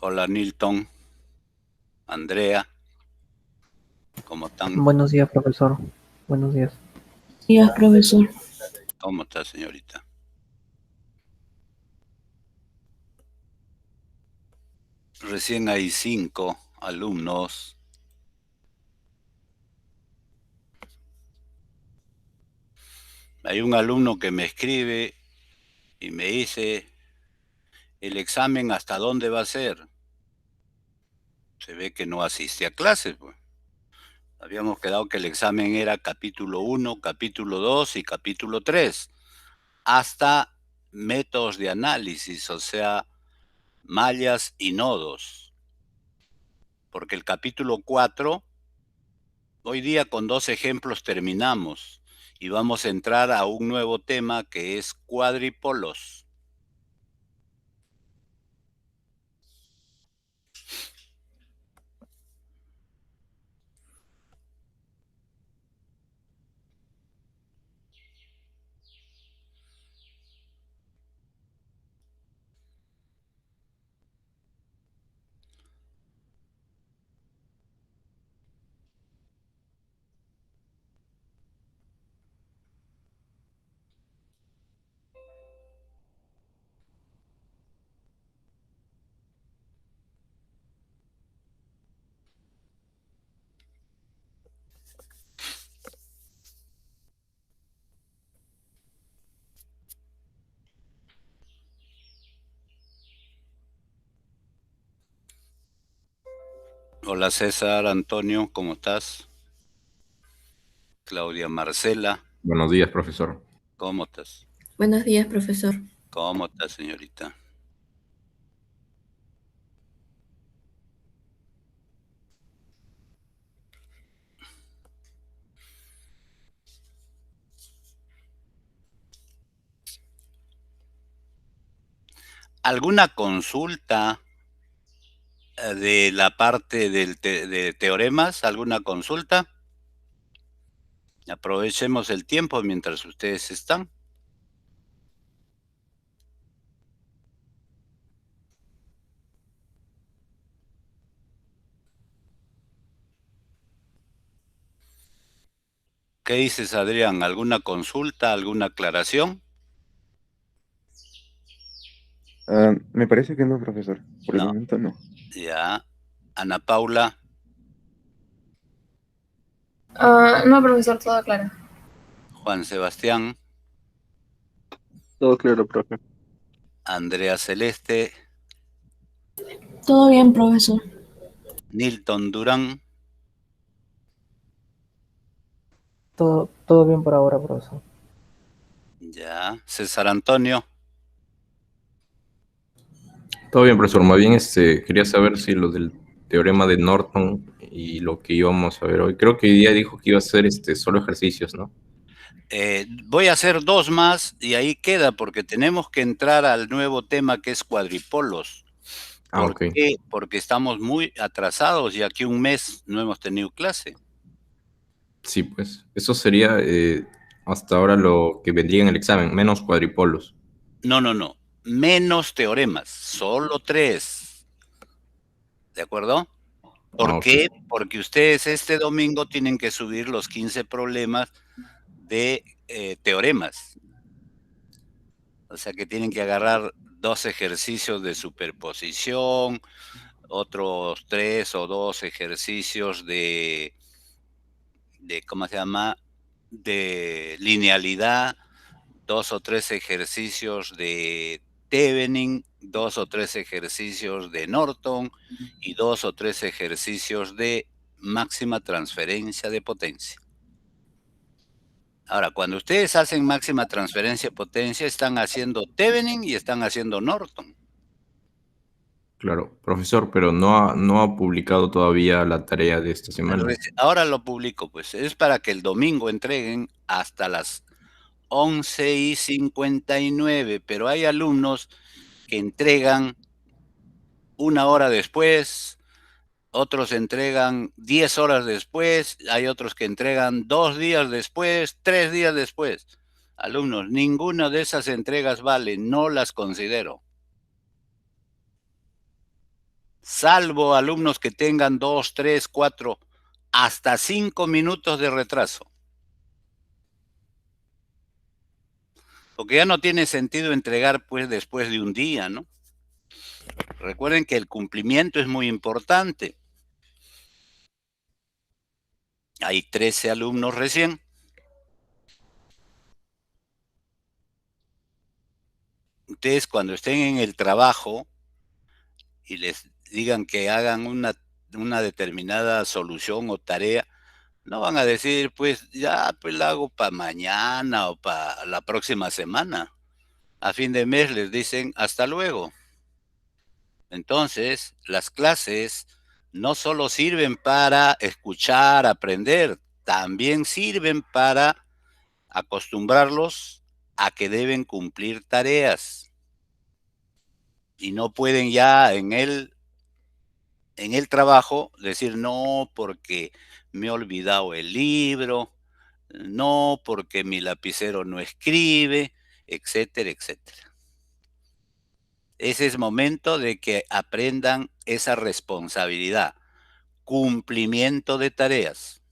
Hola Nilton, Andrea, ¿cómo están? Buenos días, profesor. Buenos días. Días, profesor. ¿Cómo está, señorita? Recién hay 5 alumnos. Hay un alumno que me escribe y me dice, ¿el examen hasta dónde va a ser? Se ve que no asiste a clases, pues. Habíamos quedado que el examen era capítulo 1, capítulo 2 y capítulo 3, hasta métodos de análisis, o sea, mallas y nodos. Porque el capítulo 4, hoy día con 2 ejemplos terminamos y vamos a entrar a un nuevo tema que es cuadripolos. Hola César, Antonio, ¿cómo estás? Claudia Marcela, Buenos días, profesor. ¿cómo estás? Buenos días, profesor. ¿Cómo estás, señorita? ¿Alguna consulta de la parte de teoremas? ¿Alguna consulta? Aprovechemos el tiempo mientras ustedes están. ¿Qué dices, Adrián? ¿Alguna consulta, alguna aclaración? Me parece que no, profesor. Por el No, momento no. ya. Ana Paula, No, profesor, todo claro. Juan Sebastián, Todo claro, profe. Andrea Celeste, Todo bien, profesor. Nilton Durán, Todo bien por ahora, profesor. ya. César Antonio, Todo bien, profesor. Más bien, quería saber si lo del teorema de Norton y lo que íbamos a ver hoy. Creo que hoy día dijo que iba a ser solo ejercicios, ¿no? voy a hacer 2 más y ahí queda porque tenemos que entrar al nuevo tema que es cuadripolos. Ah, ¿Por ok. qué? Porque estamos muy atrasados y aquí un mes no hemos tenido clase. Sí, pues. Eso sería hasta ahora lo que vendría en el examen, menos cuadripolos. No. Menos teoremas, solo 3. ¿De acuerdo? Ah, ¿Por ok. qué? Porque ustedes este domingo tienen que subir los 15 problemas de teoremas. O sea que tienen que agarrar 2 ejercicios de superposición, otros 3 o 2 ejercicios ¿cómo se llama? De linealidad, 2 o 3 ejercicios de Thevenin, 2 o 3 ejercicios de Norton y 2 o 3 ejercicios de máxima transferencia de potencia. Ahora, cuando ustedes hacen máxima transferencia de potencia, están haciendo Thevenin y están haciendo Norton. Claro, profesor, pero no ha publicado todavía la tarea de esta semana. Ahora lo publico, pues es para que el domingo entreguen hasta las 11:59, pero hay alumnos que entregan 1 hora después, otros entregan 10 horas después, hay otros que entregan 2 días después, 3 días después. Alumnos, ninguna de esas entregas vale, no las considero. salvo alumnos que tengan 2, 3, 4, hasta 5 minutos de retraso. Porque ya no tiene sentido entregar pues después de un día, ¿no? Recuerden que el cumplimiento es muy importante. Hay 13 alumnos recién. Ustedes cuando estén en el trabajo y les digan que hagan una determinada solución o tarea, no van a decir, pues ya, pues la hago para mañana o para la próxima semana. A fin de mes les dicen hasta luego. Entonces, las clases no solo sirven para escuchar, aprender, también sirven para acostumbrarlos a que deben cumplir tareas. Y no pueden ya en el trabajo decir no porque me he olvidado el libro, no porque mi lapicero no escribe, etcétera, etcétera. Ese es momento de que aprendan esa responsabilidad, cumplimiento de tareas.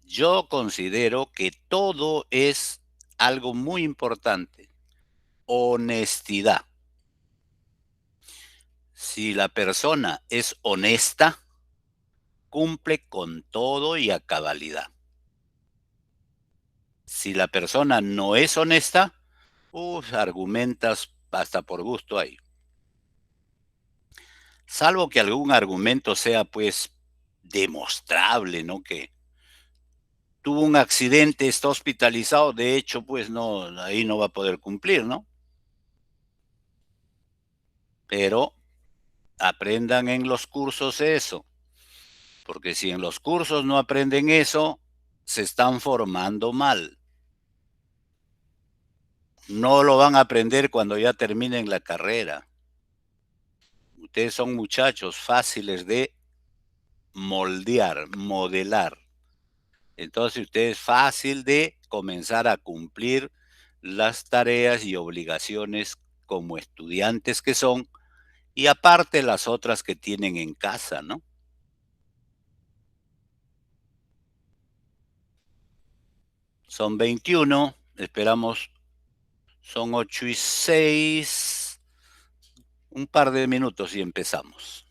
Yo considero que todo es algo muy importante, honestidad. Si la persona es honesta, cumple con todo y a cabalidad. Si la persona no es honesta, argumentas hasta por gusto ahí. Salvo que algún argumento sea pues demostrable, ¿no? Que tuvo un accidente, está hospitalizado, de hecho pues no, ahí no va a poder cumplir, ¿no? Pero aprendan en los cursos eso, porque si en los cursos no aprenden eso, se están formando mal. No lo van a aprender cuando ya terminen la carrera. Ustedes son muchachos fáciles de moldear, modelar. Entonces usted es fácil de comenzar a cumplir las tareas y obligaciones como estudiantes que son, y aparte las otras que tienen en casa, ¿no? Son 21, esperamos, son 8:06, un par de minutos y empezamos.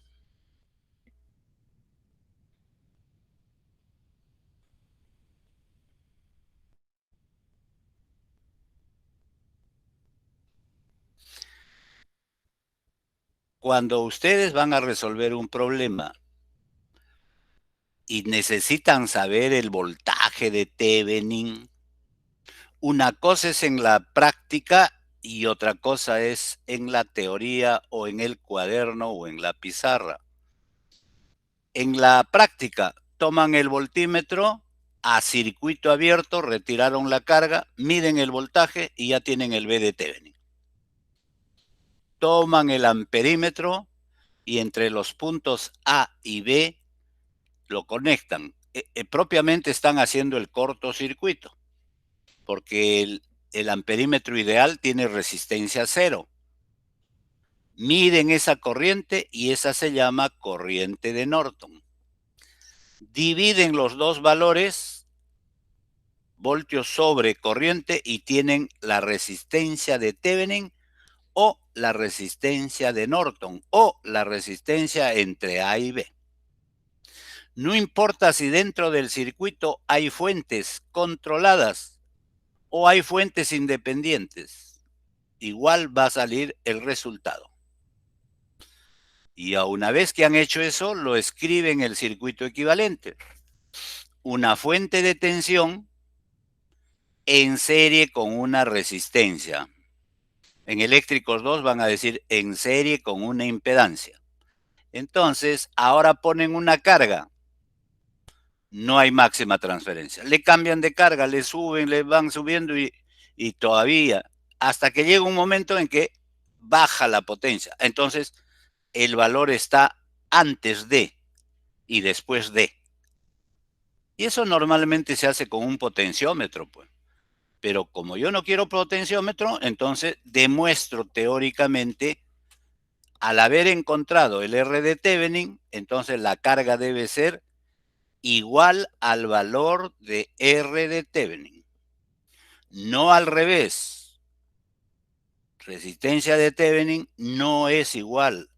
Cuando ustedes van a resolver un problema y necesitan saber el voltaje de Thevenin, una cosa es en la práctica y otra cosa es en la teoría o en el cuaderno o en la pizarra. En la práctica toman el voltímetro a circuito abierto, retiraron la carga, miden el voltaje y ya tienen el V de Thevenin. Toman el amperímetro y entre los puntos A y B lo conectan. Propiamente están haciendo el cortocircuito, porque el amperímetro ideal tiene resistencia 0. Miden esa corriente y esa se llama corriente de Norton. Dividen los dos valores, voltios sobre corriente, y tienen la resistencia de Thevenin o la resistencia de Norton o la resistencia entre A y B. No importa si dentro del circuito hay fuentes controladas o hay fuentes independientes, igual va a salir el resultado. Y a una vez que han hecho eso, lo escriben el circuito equivalente. Una fuente de tensión en serie con una resistencia. En eléctricos 2 van a decir en serie con una impedancia. Entonces, ahora ponen una carga. No hay máxima transferencia. Le cambian de carga, le suben, le van subiendo y todavía, hasta que llega un momento en que baja la potencia. Entonces, el valor está antes de y después de. Y eso normalmente se hace con un potenciómetro, pues. Pero como yo no quiero potenciómetro, entonces demuestro teóricamente al haber encontrado el R de Thevenin, entonces la carga debe ser igual al valor de R de Thevenin. No al revés. Resistencia de Thevenin no es igual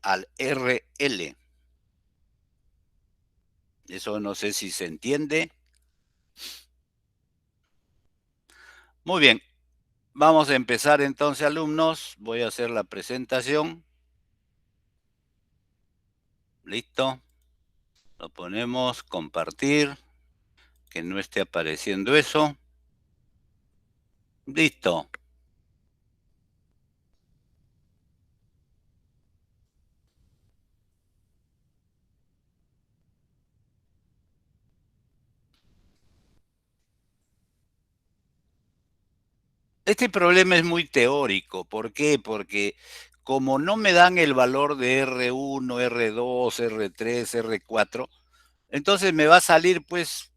al RL. Eso no sé si se entiende. Muy bien. Vamos a empezar entonces, alumnos. Voy a hacer la presentación. Listo. Lo ponemos, compartir. Que no esté apareciendo eso. Listo. Este problema es muy teórico. ¿Por qué? Porque como no me dan el valor de R1, R2, R3, R4, entonces me va a salir pues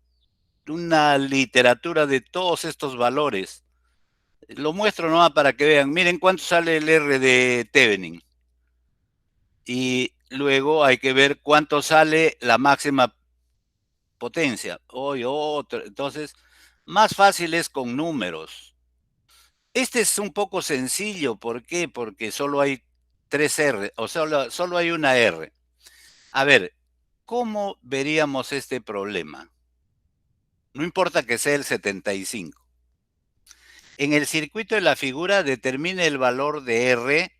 una literatura de todos estos valores. Lo muestro nomás para que vean. Miren cuánto sale el R de Thevenin. Y luego hay que ver cuánto sale la máxima potencia. Entonces, más fácil es con números. Este es un poco sencillo. ¿Por qué? Porque solo hay 3 R, o solo hay una R. A ver, ¿cómo veríamos este problema? No importa que sea el 75. En el circuito de la figura determine el valor de R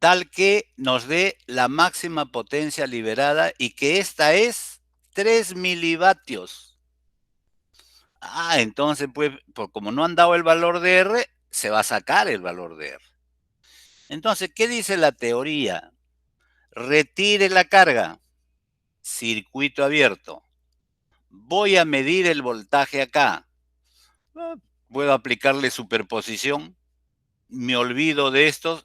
tal que nos dé la máxima potencia liberada y que esta es 3 milivatios. Entonces, pues, como no han dado el valor de R, se va a sacar el valor de R. Entonces, ¿qué dice la teoría? Retire la carga. Circuito abierto. Voy a medir el voltaje acá. Puedo aplicarle superposición. Me olvido de esto.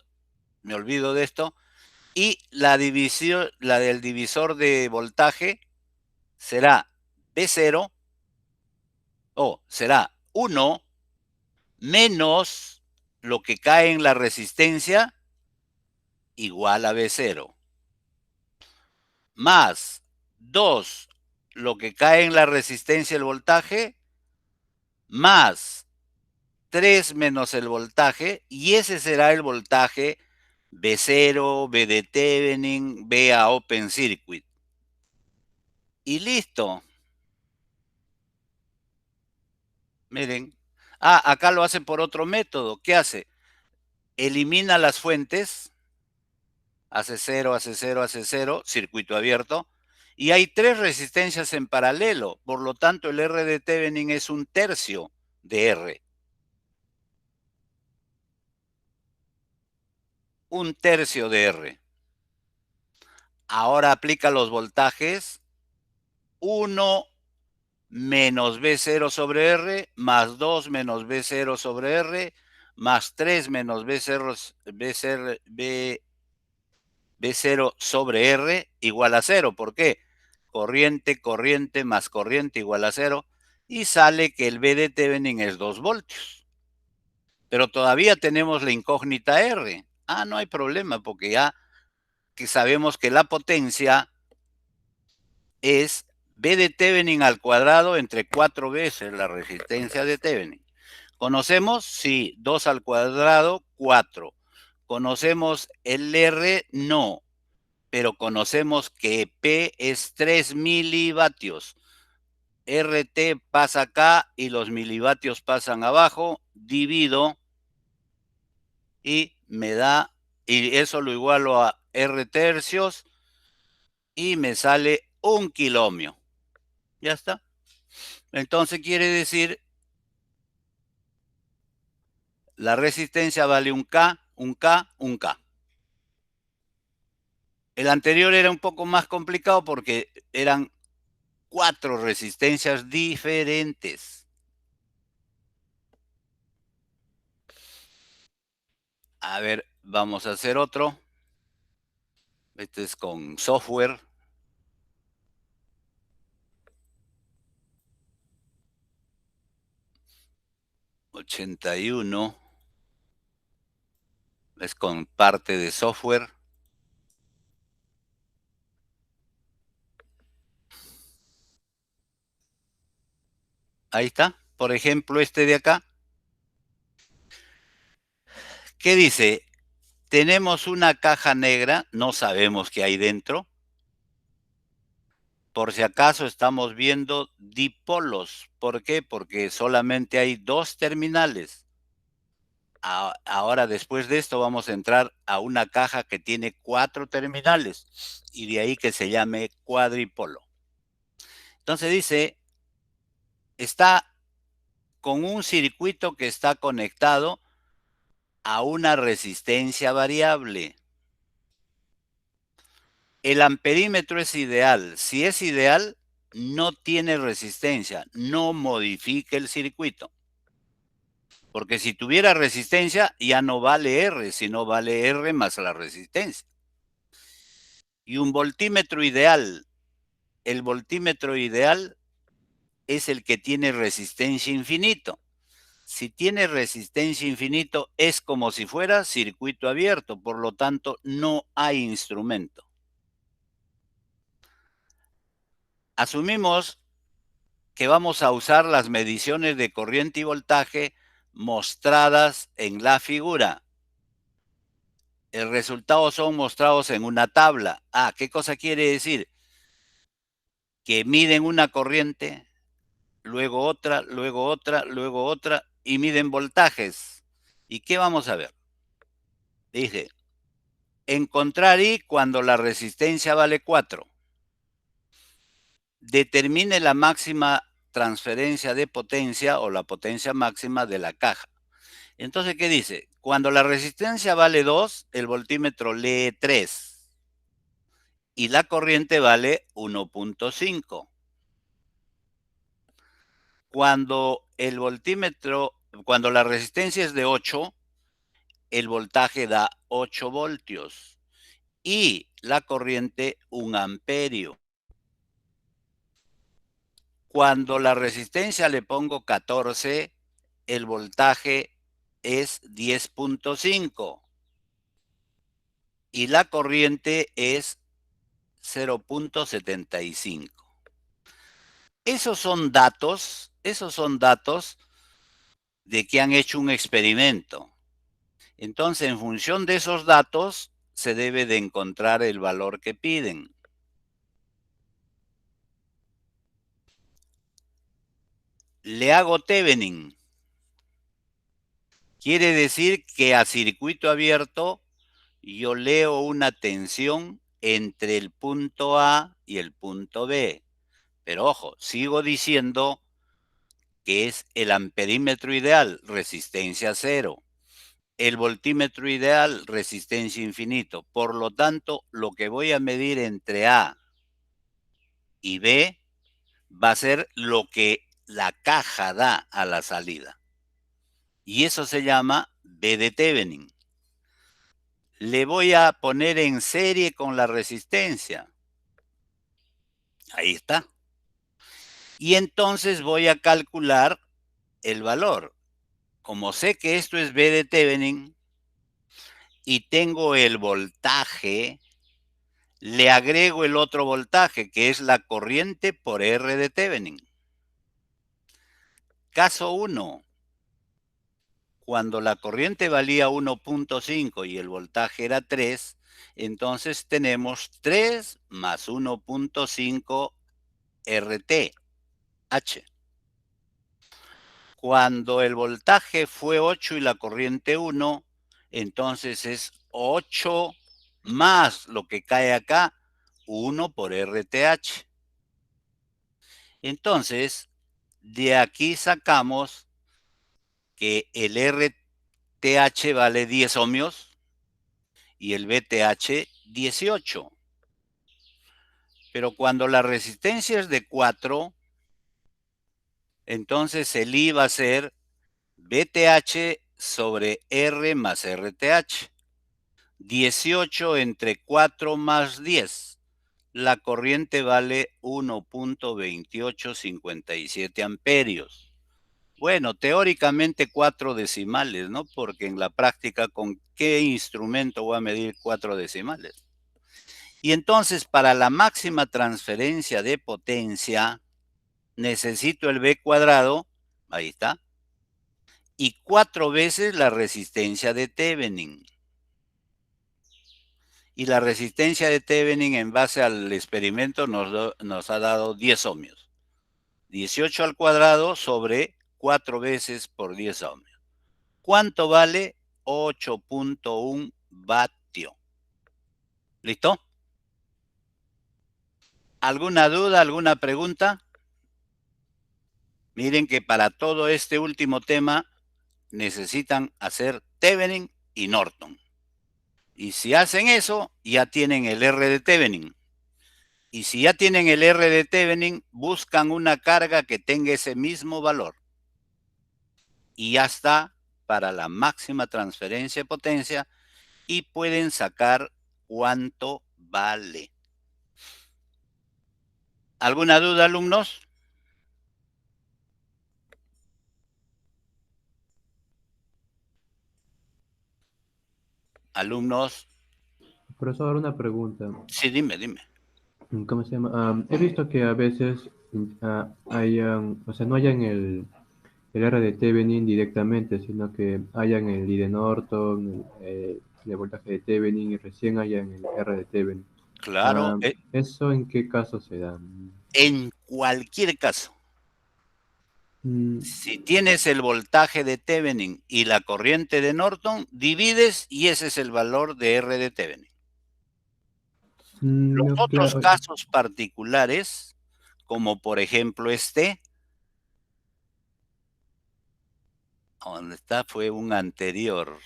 Y la del divisor de voltaje será B0 o será 1 menos lo que cae en la resistencia igual a B0 más 2 lo que cae en la resistencia el voltaje más 3 menos el voltaje, y ese será el voltaje B0, B de Thevenin, B a Open Circuit. Y listo. Miren. Acá lo hace por otro método. ¿Qué hace? Elimina las fuentes. Hace 0, hace 0, hace 0, circuito abierto. Y hay 3 resistencias en paralelo. Por lo tanto, el R de Thevenin es 1/3 de R. 1/3 de R. Ahora aplica los voltajes. 1 menos B0 sobre R, más 2 menos B0 sobre R, más 3 menos B0 sobre R igual a 0. ¿Por qué? Corriente más corriente igual a 0. Y sale que el B de Thevenin es 2 voltios. Pero todavía tenemos la incógnita R. No hay problema, porque ya que sabemos que la potencia es B de Thevenin al cuadrado entre 4 veces la resistencia de Thevenin. ¿Conocemos? Sí, 2 al cuadrado, 4. ¿Conocemos el R? No, pero conocemos que P es 3 milivatios. RT pasa acá y los milivatios pasan abajo, divido y me da, y eso lo igualo a R tercios y me sale 1 kiloohmio. Ya está. Entonces quiere decir, la resistencia vale 1K, 1K, 1K. El anterior era un poco más complicado porque eran 4 resistencias diferentes. A ver, vamos a hacer otro. Este es con software. ...81... es con parte de software. Ahí está. Por ejemplo, este de acá. ¿Qué dice? Tenemos una caja negra, no sabemos qué hay dentro. Por si acaso estamos viendo dipolos. ¿Por qué? Porque solamente hay 2 terminales. Ahora, después de esto, vamos a entrar a una caja que tiene 4 terminales. Y de ahí que se llame cuadripolo. Entonces dice, está con un circuito que está conectado a una resistencia variable. El amperímetro es ideal. Si es ideal, no tiene resistencia, no modifique el circuito. Porque si tuviera resistencia, ya no vale R, sino vale R más la resistencia. Y un voltímetro ideal, el voltímetro ideal es el que tiene resistencia infinito. Si tiene resistencia infinito, es como si fuera circuito abierto, por lo tanto, no hay instrumento. Asumimos que vamos a usar las mediciones de corriente y voltaje mostradas en la figura. El resultado son mostrados en una tabla. ¿Qué cosa quiere decir? Que miden una corriente, luego otra, luego otra, luego otra, y miden voltajes. ¿Y qué vamos a ver? Dije, encontrar I cuando la resistencia vale 4. Determine la máxima transferencia de potencia o la potencia máxima de la caja. Entonces, ¿qué dice? Cuando la resistencia vale 2, el voltímetro lee 3 y la corriente vale 1.5. Cuando la resistencia es de 8, el voltaje da 8 voltios y la corriente 1 amperio. Cuando la resistencia le pongo 14, el voltaje es 10.5 y la corriente es 0.75. Esos son datos de que han hecho un experimento. Entonces, en función de esos datos, se debe de encontrar el valor que piden. Le hago Thevenin. Quiere decir que a circuito abierto yo leo una tensión entre el punto A y el punto B. Pero ojo, sigo diciendo que es el amperímetro ideal, resistencia 0. El voltímetro ideal, resistencia infinito. Por lo tanto, lo que voy a medir entre A y B va a ser lo que la caja da a la salida. Y eso se llama B de Thevenin. Le voy a poner en serie con la resistencia. Ahí está. Y entonces voy a calcular el valor. Como sé que esto es B de Thevenin y tengo el voltaje, le agrego el otro voltaje, que es la corriente por R de Thevenin. Caso 1. Cuando la corriente valía 1.5 y el voltaje era 3, entonces tenemos 3 más 1.5 RTH. Cuando el voltaje fue 8 y la corriente 1, entonces es 8 más lo que cae acá, 1 por RTH. Entonces, de aquí sacamos que el RTH vale 10 ohmios y el VTH 18. Pero cuando la resistencia es de 4, entonces el I va a ser VTH sobre R más RTH. 18 entre 4 más 10. La corriente vale 1.2857 amperios. Bueno, teóricamente 4 decimales, ¿no? Porque en la práctica, ¿con qué instrumento voy a medir 4 decimales? Y entonces, para la máxima transferencia de potencia, necesito el B cuadrado, ahí está, y 4 veces la resistencia de Thevenin. Y la resistencia de Thevenin en base al experimento nos ha dado 10 ohmios. 18 al cuadrado sobre 4 veces por 10 ohmios. ¿Cuánto vale? 8.1 vatio. ¿Listo? ¿Alguna duda, alguna pregunta? Miren que para todo este último tema necesitan hacer Thevenin y Norton. Y si hacen eso, ya tienen el R de Thevenin. Y si ya tienen el R de Thevenin, buscan una carga que tenga ese mismo valor. Y ya está para la máxima transferencia de potencia y pueden sacar cuánto vale. ¿Alguna duda, alumnos? Alumnos. Profesor, una pregunta. Sí, dime. ¿Cómo se llama? He visto que a veces no hayan el R de Thevenin directamente, sino que hayan el I de Norton, el voltaje de Thevenin y recién hayan el R de Thevenin. Claro, ¿Eso en qué caso se da? en cualquier caso. Mm, Si tienes el voltaje de Thevenin y la corriente de Norton, divides y ese es el valor de R de Thevenin. Los no, otros claro. casos particulares, como por ejemplo donde está fue un anterior,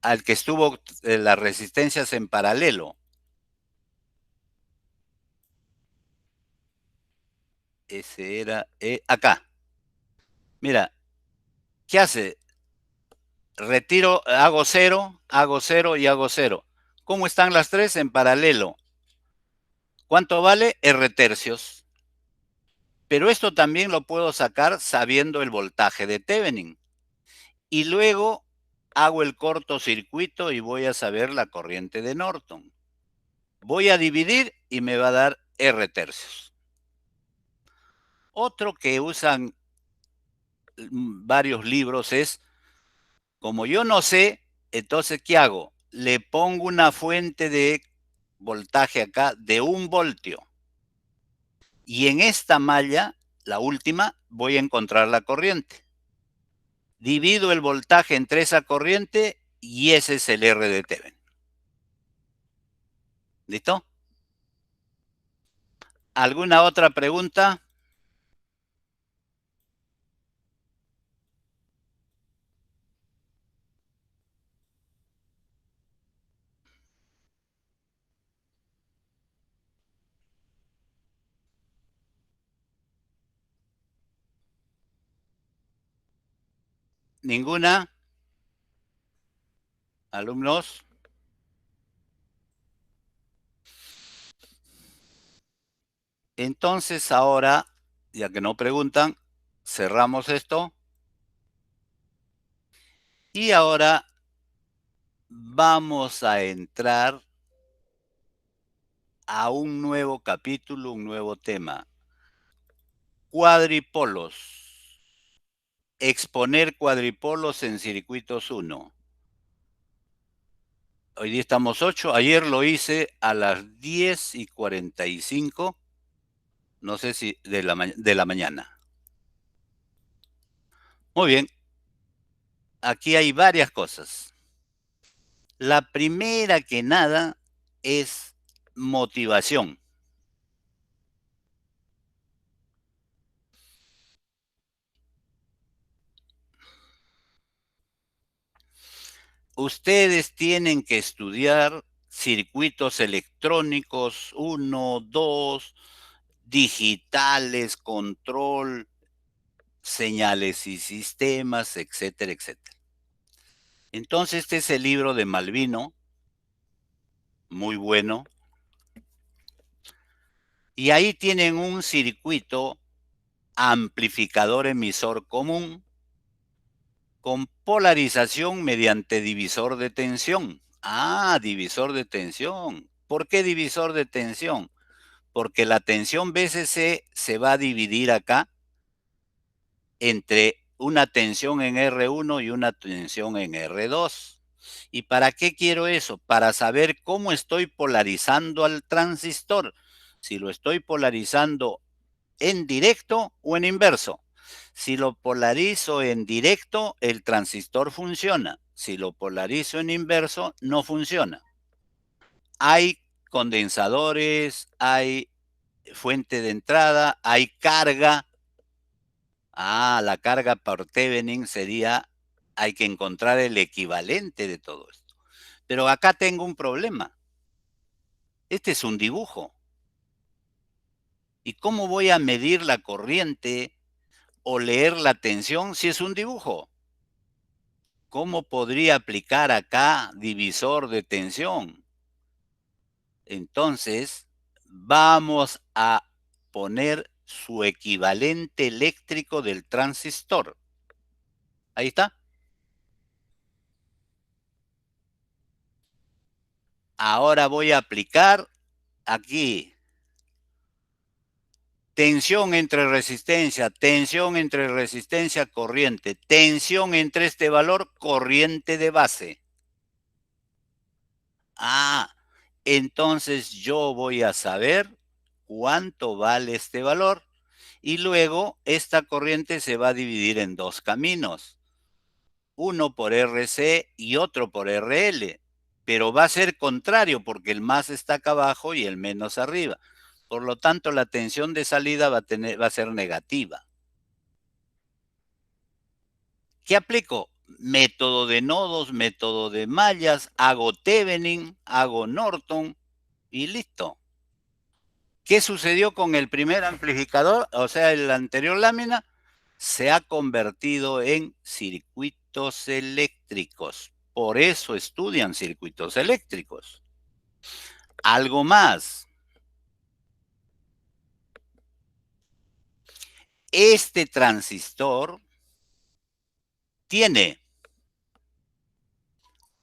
al que estuvo las resistencias en paralelo. Ese era acá. Mira, ¿qué hace? Retiro, hago cero y hago cero. ¿Cómo están las tres? En paralelo. ¿Cuánto vale? R tercios. Pero esto también lo puedo sacar sabiendo el voltaje de Thevenin. Y luego hago el cortocircuito y voy a saber la corriente de Norton. Voy a dividir y me va a dar R tercios. Otro que usan varios libros es, como yo no sé, entonces, ¿qué hago? Le pongo una fuente de voltaje acá de 1 voltio. Y en esta malla, la última, voy a encontrar la corriente. Divido el voltaje entre esa corriente y ese es el R de Thevenin. ¿Listo? ¿Alguna otra pregunta? ¿Ninguna? ¿Alumnos? Entonces ahora, ya que no preguntan, cerramos esto. Y ahora vamos a entrar a un nuevo capítulo, un nuevo tema. Cuadripolos. Exponer cuadripolos en circuitos 1. Hoy día estamos 8. Ayer lo hice a las 10:45. No sé si de la mañana. Muy bien. Aquí hay varias cosas. La primera que nada es motivación. Ustedes tienen que estudiar circuitos electrónicos 1, 2, digitales, control, señales y sistemas, etcétera, etcétera. Entonces, este es el libro de Malvino, muy bueno. Y ahí tienen un circuito amplificador emisor común con polarización mediante divisor de tensión. Ah, divisor de tensión. ¿Por qué divisor de tensión? Porque la tensión BCC se va a dividir acá entre una tensión en R1 y una tensión en R2. ¿Y para qué quiero eso? Para saber cómo estoy polarizando al transistor. Si lo estoy polarizando en directo o en inverso. Si lo polarizo en directo, el transistor funciona. Si lo polarizo en inverso, no funciona. Hay condensadores, hay fuente de entrada, hay carga. Ah, la carga por Thevenin sería, hay que encontrar el equivalente de todo esto. Pero acá tengo un problema. Este es un dibujo. ¿Y cómo voy a medir la corriente o leer la tensión si es un dibujo? ¿Cómo podría aplicar acá divisor de tensión? Entonces, vamos a poner su equivalente eléctrico del transistor. Ahí está. Ahora voy a aplicar aquí tensión entre resistencia, corriente, tensión entre este valor, corriente de base. Ah, entonces yo voy a saber cuánto vale este valor y luego esta corriente se va a dividir en dos caminos, uno por RC y otro por RL, pero va a ser contrario porque el más está acá abajo y el menos arriba. Por lo tanto, la tensión de salida va a ser negativa. ¿Qué aplico? Método de nodos, método de mallas, hago Thevenin, hago Norton y listo. ¿Qué sucedió con el primer amplificador? O sea, la anterior lámina se ha convertido en circuitos eléctricos. Por eso estudian circuitos eléctricos. Algo más. Este transistor tiene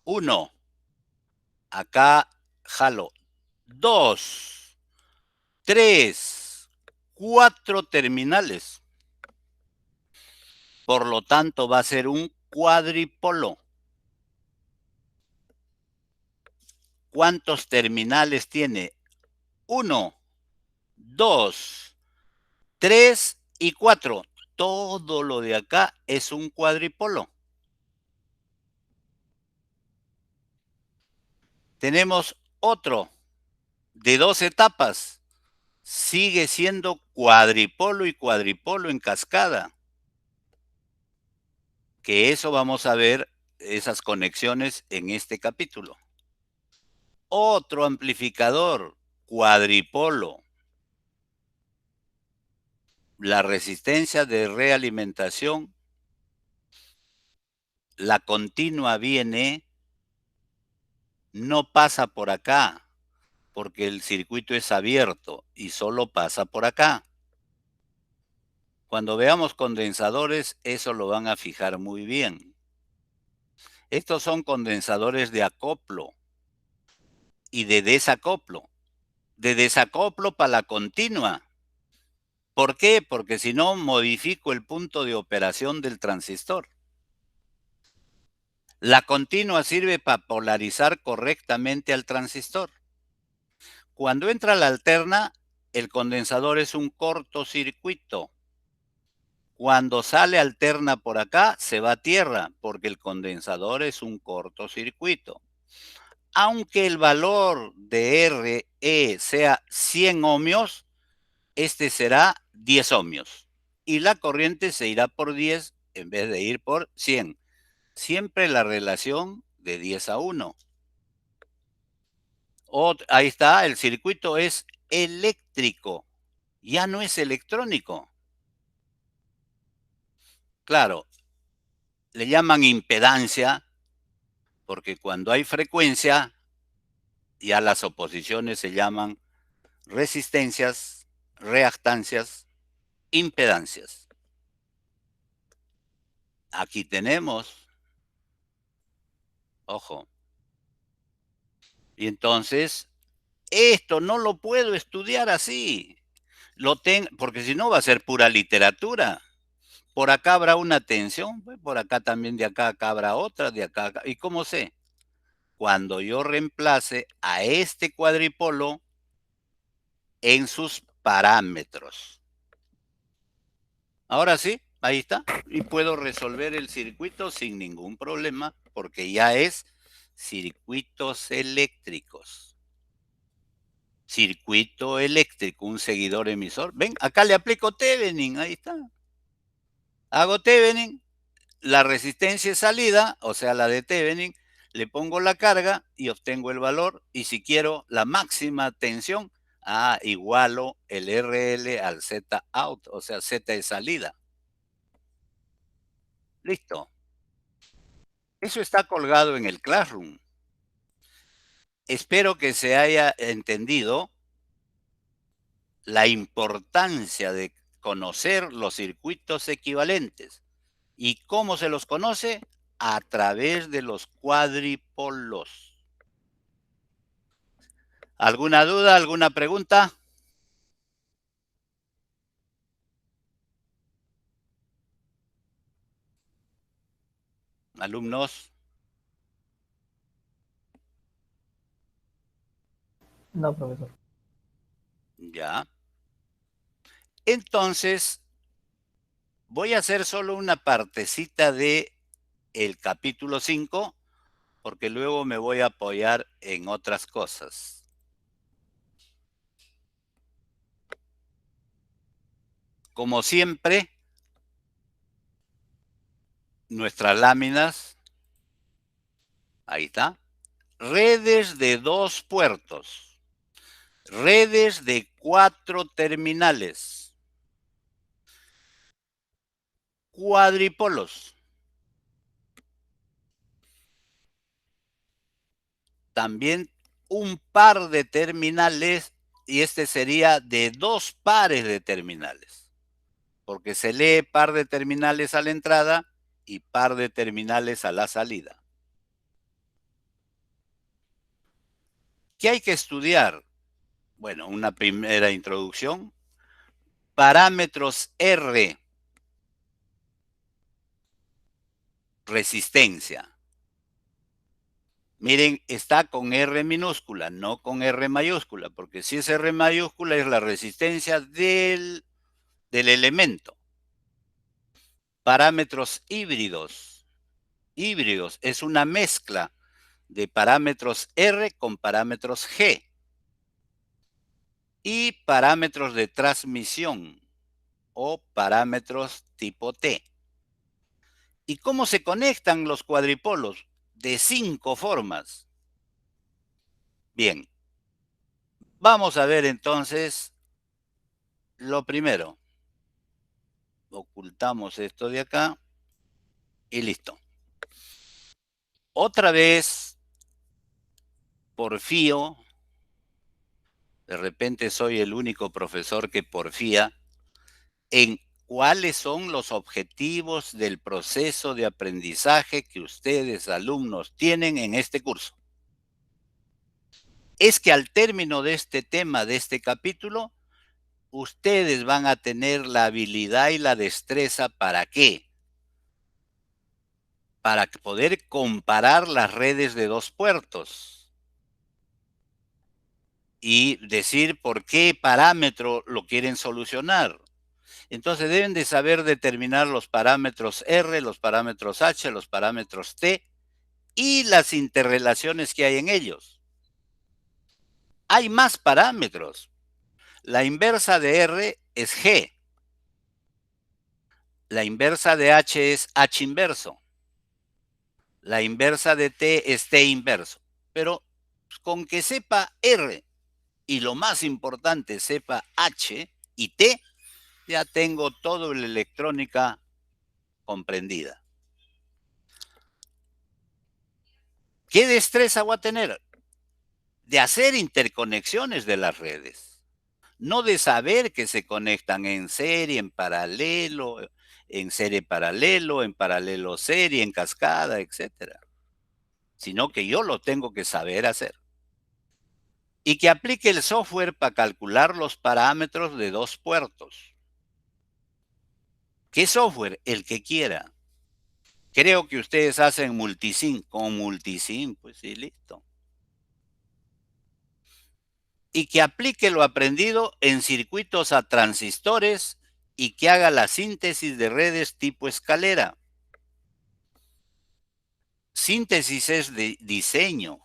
1, acá jalo, 2, 3, 4 terminales. Por lo tanto, va a ser un cuadripolo. ¿Cuántos terminales tiene? 1, 2, 3 y 4. Todo lo de acá es un cuadripolo. Tenemos otro de 2 etapas. Sigue siendo cuadripolo y cuadripolo en cascada. Que eso vamos a ver, esas conexiones en este capítulo. Otro amplificador, cuadripolo. La resistencia de realimentación, la continua viene, no pasa por acá, porque el circuito es abierto y solo pasa por acá. Cuando veamos condensadores, eso lo van a fijar muy bien. Estos son condensadores de acoplo y de desacoplo. De desacoplo para la continua. ¿Por qué? Porque si no, modifico el punto de operación del transistor. La continua sirve para polarizar correctamente al transistor. Cuando entra la alterna, el condensador es un cortocircuito. Cuando sale alterna por acá, se va a tierra, porque el condensador es un cortocircuito. Aunque el valor de RE sea 100 ohmios, este será 10 ohmios. Y la corriente se irá por 10 en vez de ir por 100. Siempre la relación de 10:1. Ahí está, el circuito es eléctrico, ya no es electrónico. Claro, le llaman impedancia, porque cuando hay frecuencia, ya las oposiciones se llaman resistencias, reactancias, impedancias. Aquí tenemos, ojo. Y entonces, esto no lo puedo estudiar así. Porque si no va a ser pura literatura. Por acá habrá una tensión, pues, por acá también, de acá habrá otra, de acá. ¿Y cómo sé? Cuando yo reemplace a este cuadripolo en sus parámetros. Ahora sí, ahí está. Y puedo resolver el circuito sin ningún problema, porque ya es circuitos eléctricos. Circuito eléctrico, un seguidor emisor. Ven, acá le aplico Thevenin, ahí está. Hago Thevenin, la resistencia es salida, o sea, la de Thevenin, le pongo la carga y obtengo el valor. Y si quiero la máxima tensión, igualo el RL al Z out, o sea, Z es salida. Listo. Eso está colgado en el Classroom. Espero que se haya entendido la importancia de conocer los circuitos equivalentes. ¿Y cómo se los conoce? A través de los cuadripolos. ¿Alguna duda, alguna pregunta? Alumnos. No, profesor. Ya. Entonces, voy a hacer solo una partecita de el capítulo 5, porque luego me voy a apoyar en otras cosas. Como siempre, nuestras láminas, ahí está, redes de 2 puertos, redes de 4 terminales, cuadripolos. También un par de terminales, y este sería de 2 pares de terminales, porque se lee par de terminales a la entrada y par de terminales a la salida. ¿Qué hay que estudiar? Bueno, una primera introducción. Parámetros R. Resistencia. Miren, está con R minúscula, no con R mayúscula, porque si es R mayúscula es la resistencia del elemento. Parámetros híbridos. Híbridos es una mezcla de parámetros R con parámetros G. Y parámetros de transmisión o parámetros tipo T. ¿Y cómo se conectan los cuadripolos? De 5 formas. Bien. Vamos a ver entonces lo primero. Ocultamos esto de acá y listo. Otra vez porfío. De repente soy el único profesor que porfía en cuáles son los objetivos del proceso de aprendizaje que ustedes, alumnos, tienen en este curso. Es que al término de este tema, de este capítulo, ustedes van a tener la habilidad y la destreza, ¿para qué? Para poder comparar las redes de 2 puertos y decir por qué parámetro lo quieren solucionar. Entonces deben de saber determinar los parámetros R, los parámetros H, los parámetros T y las interrelaciones que hay en ellos. Hay más parámetros. La inversa de R es G. La inversa de H es H inverso. La inversa de T es T inverso. Pero con que sepa R y lo más importante, sepa H y T, ya tengo toda la electrónica comprendida. ¿Qué destreza voy a tener? De hacer interconexiones de las redes. No de saber que se conectan en serie, en paralelo, en serie paralelo, en paralelo serie, en cascada, etcétera. Sino que yo lo tengo que saber hacer. Y que aplique el software para calcular los parámetros de 2 puertos. ¿Qué software? El que quiera. Creo que ustedes hacen multisim. Con multisim, pues sí, listo. Y que aplique lo aprendido en circuitos a transistores y que haga la síntesis de redes tipo escalera. Síntesis es de diseño,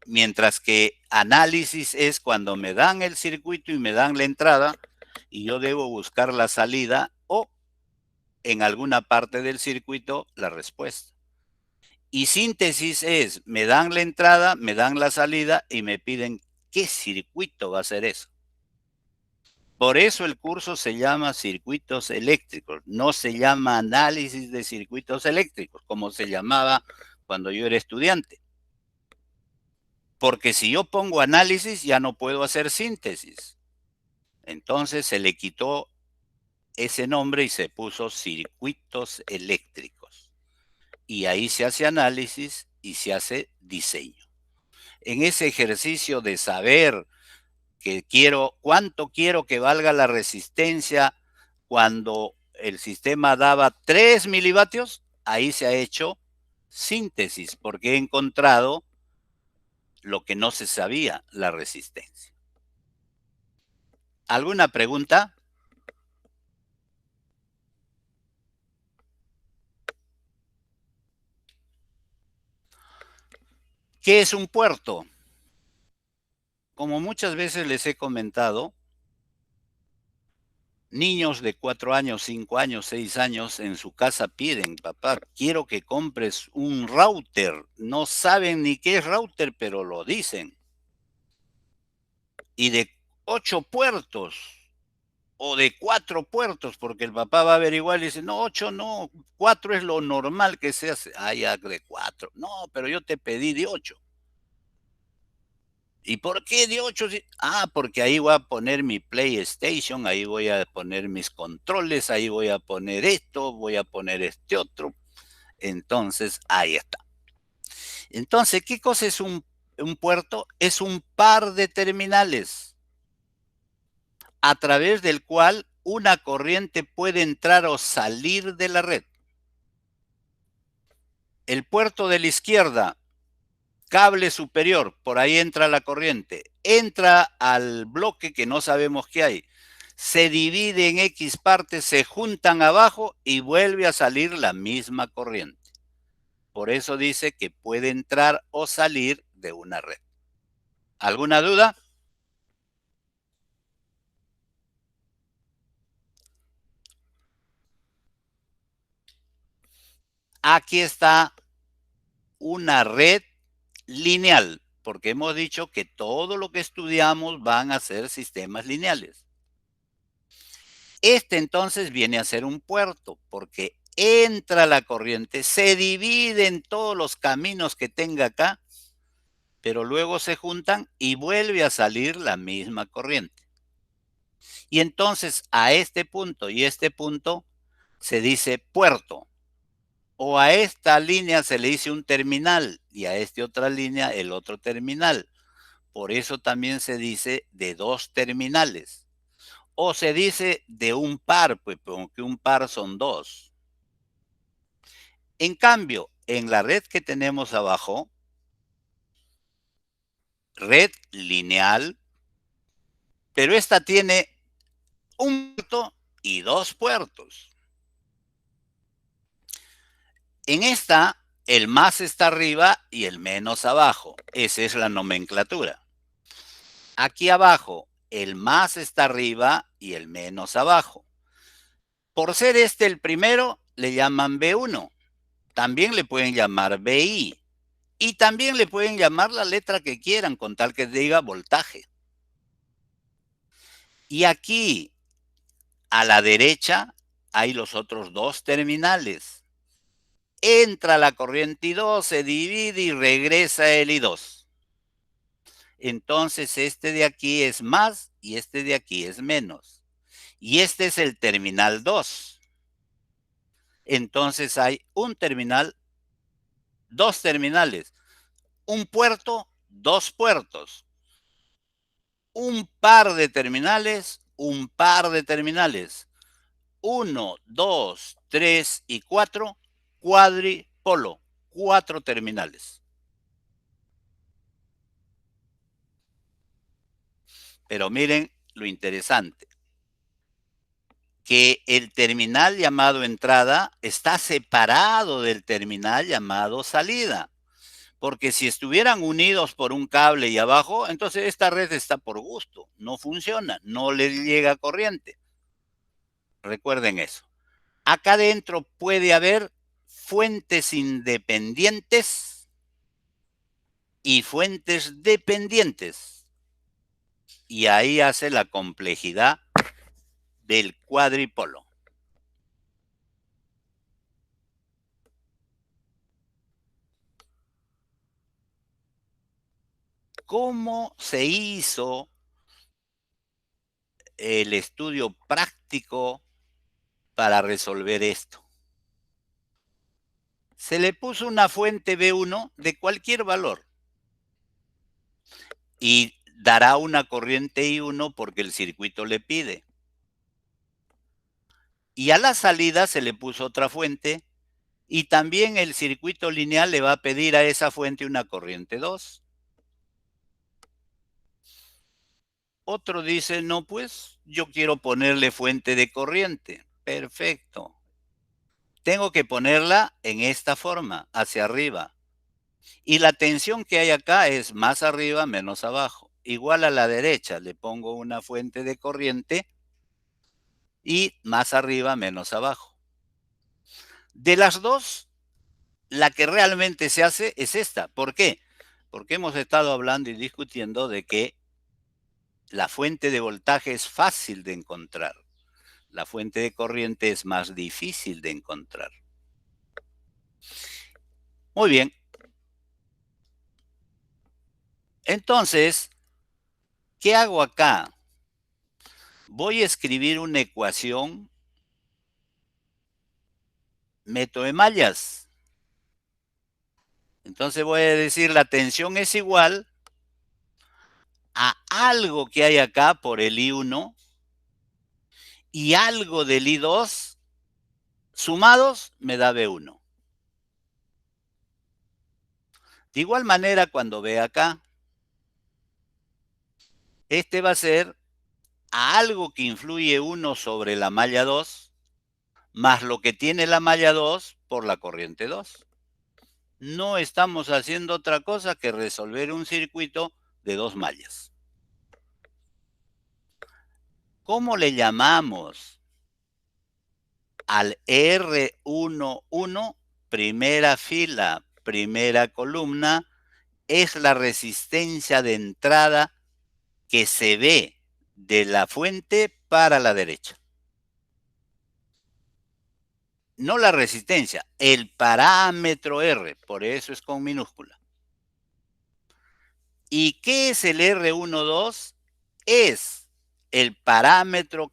mientras que análisis es cuando me dan el circuito y me dan la entrada y yo debo buscar la salida o en alguna parte del circuito la respuesta. Y síntesis es, me dan la entrada, me dan la salida y me piden qué circuito va a ser eso. Por eso el curso se llama circuitos eléctricos, no se llama análisis de circuitos eléctricos, como se llamaba cuando yo era estudiante. Porque si yo pongo análisis, ya no puedo hacer síntesis. Entonces se le quitó ese nombre y se puso circuitos eléctricos. Y ahí se hace análisis y se hace diseño. En ese ejercicio de saber cuánto quiero que valga la resistencia cuando el sistema daba 3 milivatios, ahí se ha hecho síntesis, porque he encontrado lo que no se sabía, la resistencia. ¿Alguna pregunta? ¿Qué es un puerto? Como muchas veces les he comentado, niños de 4 años, 5 años, 6 años en su casa piden, papá, quiero que compres un router. No saben ni qué es router, pero lo dicen. Y de 8 puertos o de 4 puertos, porque el papá va a averiguar y dice, no, 8 no, 4 es lo normal que se hace. Ah, ya de 4. No, pero yo te pedí de 8. ¿Y por qué de 8? Ah, porque ahí voy a poner mi PlayStation, ahí voy a poner mis controles, ahí voy a poner esto, voy a poner este otro. Entonces, ahí está. Entonces, ¿qué cosa es un puerto? Es un par de terminales a través del cual una corriente puede entrar o salir de la red. El puerto de la izquierda, cable superior, por ahí entra la corriente, entra al bloque que no sabemos qué hay, se divide en X partes, se juntan abajo y vuelve a salir la misma corriente. Por eso dice que puede entrar o salir de una red. ¿Alguna duda? Aquí está una red lineal, porque hemos dicho que todo lo que estudiamos van a ser sistemas lineales. Este entonces viene a ser un puerto, porque entra la corriente, se divide en todos los caminos que tenga acá, pero luego se juntan y vuelve a salir la misma corriente. Y entonces a este punto y este punto se dice puerto. O a esta línea se le dice un terminal y a esta otra línea el otro terminal. Por eso también se dice de 2 terminales. O se dice de un par, pues porque un par son 2. En cambio, en la red que tenemos abajo, red lineal, pero esta tiene un puerto y 2 puertos. En esta, el más está arriba y el menos abajo. Esa es la nomenclatura. Aquí abajo, el más está arriba y el menos abajo. Por ser este el primero, le llaman B1. También le pueden llamar BI. Y también le pueden llamar la letra que quieran, con tal que diga voltaje. Y aquí, a la derecha, hay los otros 2 terminales. Entra la corriente I2, se divide y regresa el I2. Entonces este de aquí es más y este de aquí es menos. Y este es el terminal 2. entonces hay un terminal, dos terminales, un puerto, dos puertos, un par de terminales, un par de terminales, 1, 2, 3 y 4, cuadripolo, 4 terminales. Pero miren lo interesante, que el terminal llamado entrada está separado del terminal llamado salida. Porque si estuvieran unidos por un cable y abajo, entonces esta red está por gusto, no funciona, no le llega corriente. Recuerden eso. Acá adentro puede haber fuentes independientes y fuentes dependientes. Y ahí hace la complejidad del cuadripolo. ¿Cómo se hizo el estudio práctico para resolver esto? Se le puso una fuente B1 de cualquier valor y dará una corriente I1 porque el circuito le pide. Y a la salida se le puso otra fuente y también el circuito lineal le va a pedir a esa fuente una corriente 2. Otro dice, no, pues yo quiero ponerle fuente de corriente. Perfecto. Tengo que ponerla en esta forma, hacia arriba. Y la tensión que hay acá es más arriba menos abajo. Igual a la derecha, le pongo una fuente de corriente y más arriba menos abajo. De las dos, la que realmente se hace es esta. ¿Por qué? Porque hemos estado hablando y discutiendo de que la fuente de voltaje es fácil de encontrar. La fuente de corriente es más difícil de encontrar. Muy bien. Entonces, ¿qué hago acá? Voy a escribir una ecuación, método de mallas. Entonces voy a decir la tensión es igual a algo que hay acá por el I1 y algo del I2 sumados me da B1. De igual manera, cuando ve acá, este va a ser a algo que influye 1 sobre la malla 2 más lo que tiene la malla 2 por la corriente 2. No estamos haciendo otra cosa que resolver un circuito de 2 mallas. ¿Cómo le llamamos al R11, primera fila, primera columna? Es la resistencia de entrada que se ve de la fuente para la derecha. No la resistencia, el parámetro R, por eso es con minúscula. ¿Y qué es el R12? Es el parámetro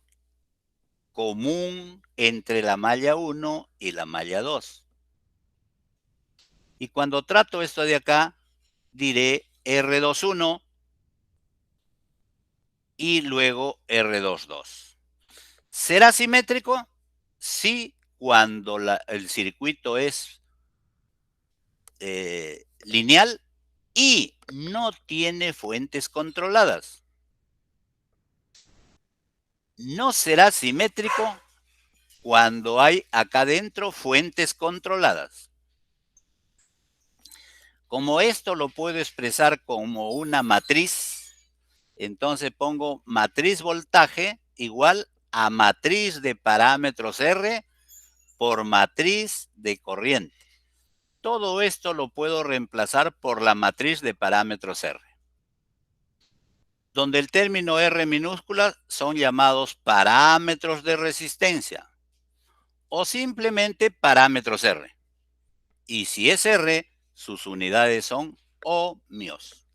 común entre la malla 1 y la malla 2. Y cuando trato esto de acá, diré R21 y luego R22. ¿Será simétrico? Sí, cuando el circuito es lineal y no tiene fuentes controladas. No será simétrico cuando hay acá adentro fuentes controladas. Como esto lo puedo expresar como una matriz, entonces pongo matriz voltaje igual a matriz de parámetros R por matriz de corriente. Todo esto lo puedo reemplazar por la matriz de parámetros R, donde el término R minúscula son llamados parámetros de resistencia o simplemente parámetros R. Y si es R, sus unidades son ohmios.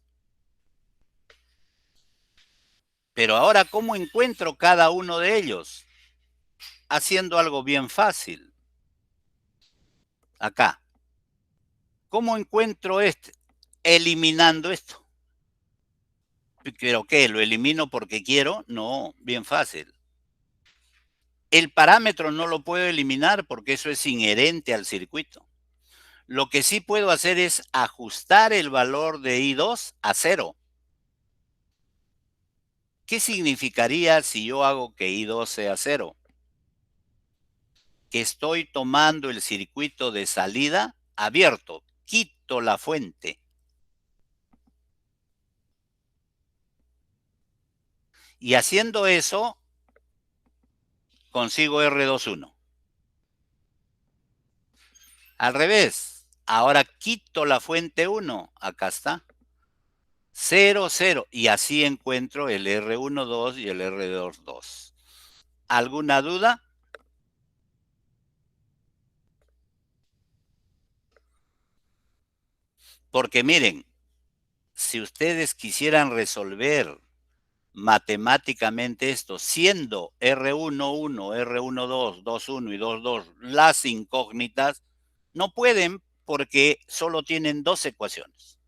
Pero ahora, ¿cómo encuentro cada uno de ellos? Haciendo algo bien fácil. Acá. ¿Cómo encuentro este? Eliminando esto. ¿Pero qué? ¿Lo elimino porque quiero? No, bien fácil. El parámetro no lo puedo eliminar porque eso es inherente al circuito. Lo que sí puedo hacer es ajustar el valor de I2 a 0. ¿Qué significaría si yo hago que I2 sea 0? Que estoy tomando el circuito de salida abierto. Quito la fuente. Y haciendo eso, consigo R21. Al revés, ahora quito la fuente 1. Acá está. 0, 0. Y así encuentro el R12 y el R22. ¿Alguna duda? Porque miren, si ustedes quisieran resolver matemáticamente esto, siendo R11, R12, 21 y 22 las incógnitas, no pueden porque solo tienen 2 ecuaciones.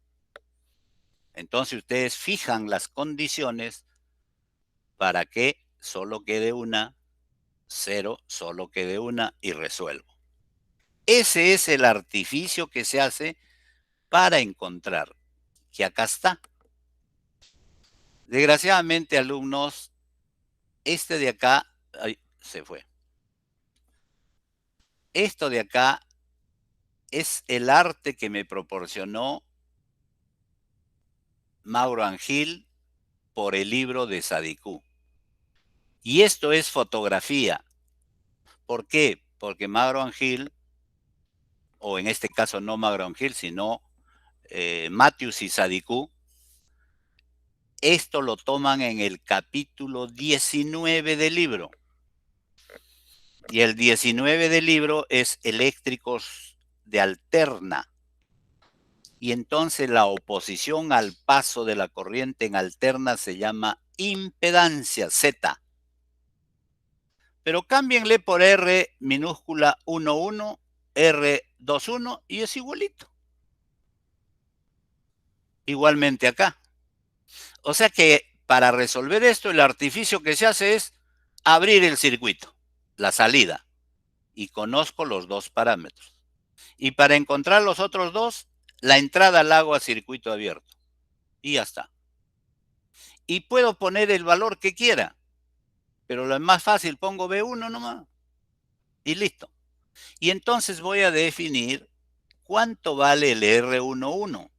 Entonces ustedes fijan las condiciones para que solo quede una, 0, solo quede una y resuelvo. Ese es el artificio que se hace para encontrar, que acá está. Desgraciadamente, alumnos, este de acá, ay, se fue. Esto de acá es el arte que me proporcionó Mauro Angil por el libro de Sadikú. Y esto es fotografía. ¿Por qué? Porque Mauro Angil, o en este caso no Mauro Angil, sino Matthews y Sadikú, esto lo toman en el capítulo 19 del libro. Y el 19 del libro es eléctricos de alterna. Y entonces la oposición al paso de la corriente en alterna se llama impedancia, Z. Pero cámbienle por R minúscula 11, R21 y es igualito. Igualmente acá. O sea que para resolver esto, el artificio que se hace es abrir el circuito, la salida, y conozco los 2 parámetros. Y para encontrar los otros 2, la entrada la hago a circuito abierto. Y ya está. Y puedo poner el valor que quiera, pero lo más fácil, pongo B1 nomás. Y listo. Y entonces voy a definir cuánto vale el R11.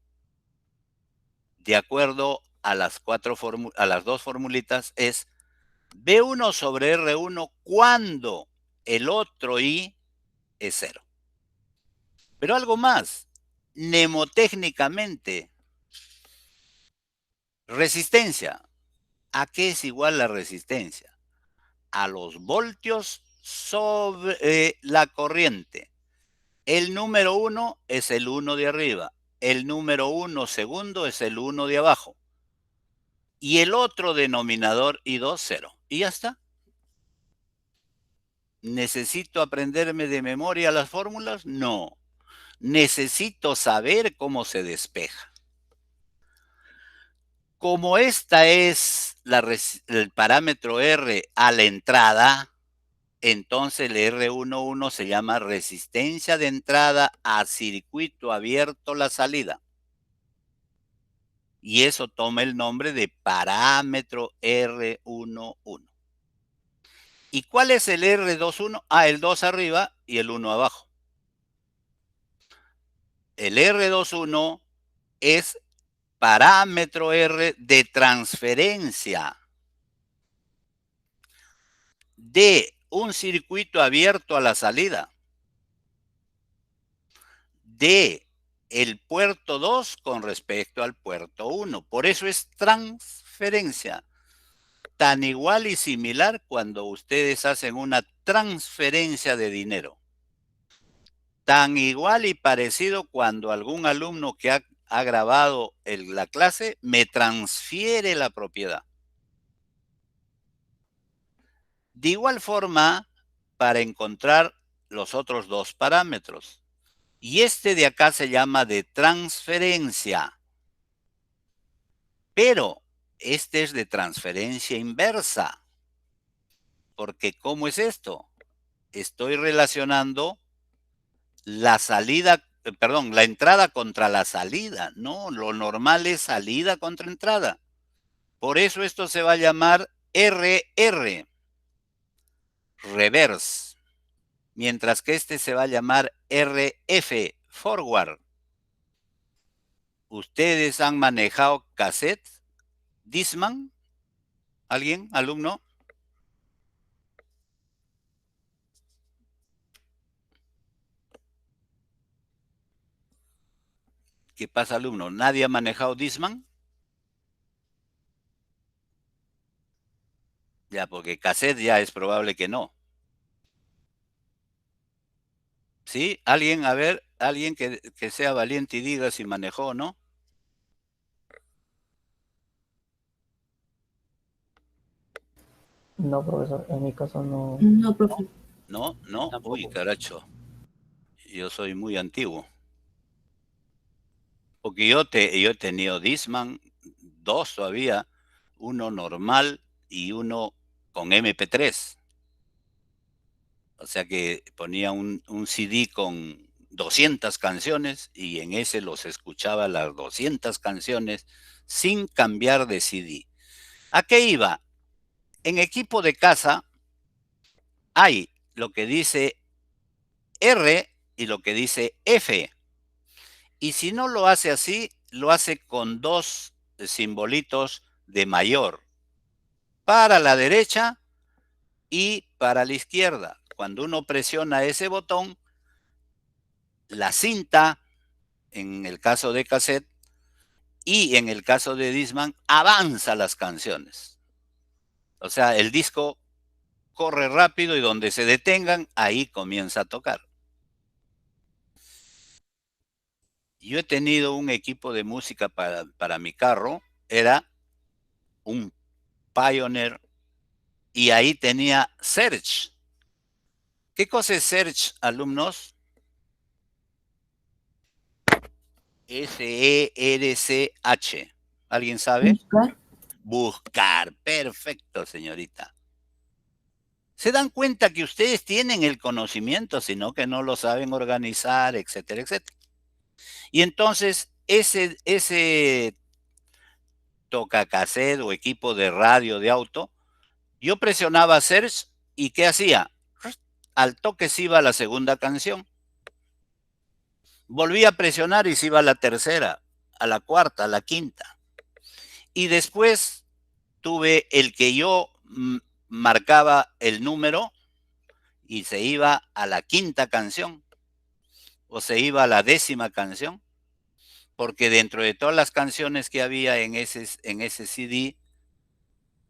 De acuerdo a las 2 formulitas, es B1 sobre R1 cuando el otro I es 0. Pero algo más, mnemotécnicamente, resistencia. ¿A qué es igual la resistencia? A los voltios sobre la corriente. El número 1 es el 1 de arriba. El número 1 segundo es el 1 de abajo. Y el otro denominador I2, 0. Y ya está. ¿Necesito aprenderme de memoria las fórmulas? No. Necesito saber cómo se despeja. Como esta es el parámetro R a la entrada, entonces el R11 se llama resistencia de entrada a circuito abierto la salida. Y eso toma el nombre de parámetro R11. ¿Y cuál es el R21? Ah, el 2 arriba y el 1 abajo. El R21 es parámetro R de transferencia de un circuito abierto a la salida de el puerto 2 con respecto al puerto 1. Por eso es transferencia. Tan igual y similar cuando ustedes hacen una transferencia de dinero. Tan igual y parecido cuando algún alumno que ha grabado la clase me transfiere la propiedad. De igual forma, para encontrar los otros 2 parámetros, Y este de acá se llama de transferencia. Pero este es de transferencia inversa. Porque ¿cómo es esto? Estoy relacionando la salida, perdón, la entrada contra la salida. No, lo normal es salida contra entrada. Por eso esto se va a llamar RR, reverse. Mientras que este se va a llamar RF, forward. ¿Ustedes han manejado cassette? ¿Discman? ¿Alguien? ¿Alumno? ¿Qué pasa, alumno? ¿Nadie ha manejado Discman? Ya, porque cassette ya es probable que no. ¿Sí? ¿Alguien, a ver, alguien que sea valiente y diga si manejó o no? No, profesor, en mi caso no. No, profe. No, no. Uy, caracho. Yo soy muy antiguo. Porque yo he tenido Discman, dos todavía, uno normal y uno con MP3. O sea que ponía un CD con 200 canciones y en ese los escuchaba las 200 canciones sin cambiar de CD. ¿A qué iba? En equipo de casa hay lo que dice R y lo que dice F. Y si no lo hace así, lo hace con dos simbolitos de mayor. Para la derecha y para la izquierda. Cuando uno presiona ese botón, la cinta, en el caso de cassette, y en el caso de Discman, avanza las canciones. O sea, el disco corre rápido y donde se detengan, ahí comienza a tocar. Yo he tenido un equipo de música para mi carro, era un Pioneer, y ahí tenía Search. ¿Qué cosa es Search, alumnos? S-E-R-C-H. ¿Alguien sabe? Buscar. Buscar. Perfecto, señorita. Se dan cuenta que ustedes tienen el conocimiento, sino que no lo saben organizar, etcétera, etcétera. Y entonces, ese tocacassette o equipo de radio de auto, yo presionaba Search y ¿qué hacía? Al toque se iba a la segunda canción. Volví a presionar y se iba a la tercera, a la cuarta, a la quinta. Y después tuve el que yo marcaba el número y se iba a la quinta canción o se iba a la 10ª canción, porque dentro de todas las canciones que había en ese CD,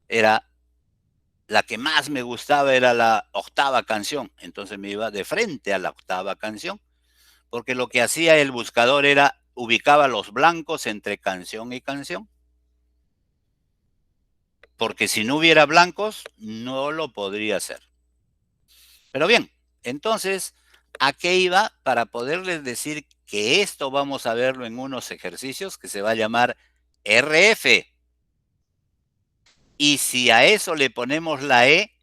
era la que más me gustaba era la 8ª canción. Entonces me iba de frente a la 8ª canción, porque lo que hacía el buscador era ubicaba los blancos entre canción y canción. Porque si no hubiera blancos, no lo podría hacer. Pero bien, entonces, ¿a qué iba? Para poderles decir que esto vamos a verlo en unos ejercicios que se va a llamar RF. Y si a eso le ponemos la E,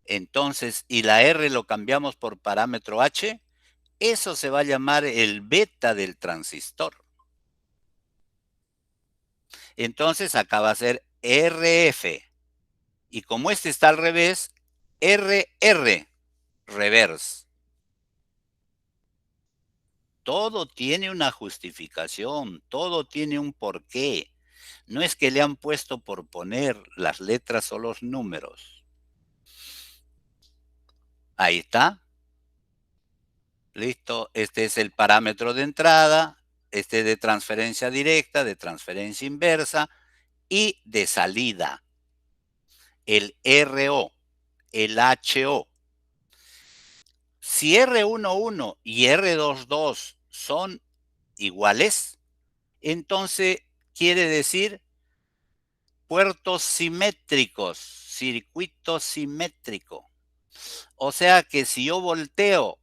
entonces, y la R lo cambiamos por parámetro H, eso se va a llamar el beta del transistor. Entonces, acá va a ser RF. Y como este está al revés, RR, reverse. Todo tiene una justificación, todo tiene un porqué. No es que le han puesto por poner las letras o los números. Ahí está. Listo. Este es el parámetro de entrada, este de transferencia directa, de transferencia inversa y de salida. El RO, el HO. Si R11 y R22 son iguales, entonces quiere decir puertos simétricos, circuito simétrico. O sea que si yo volteo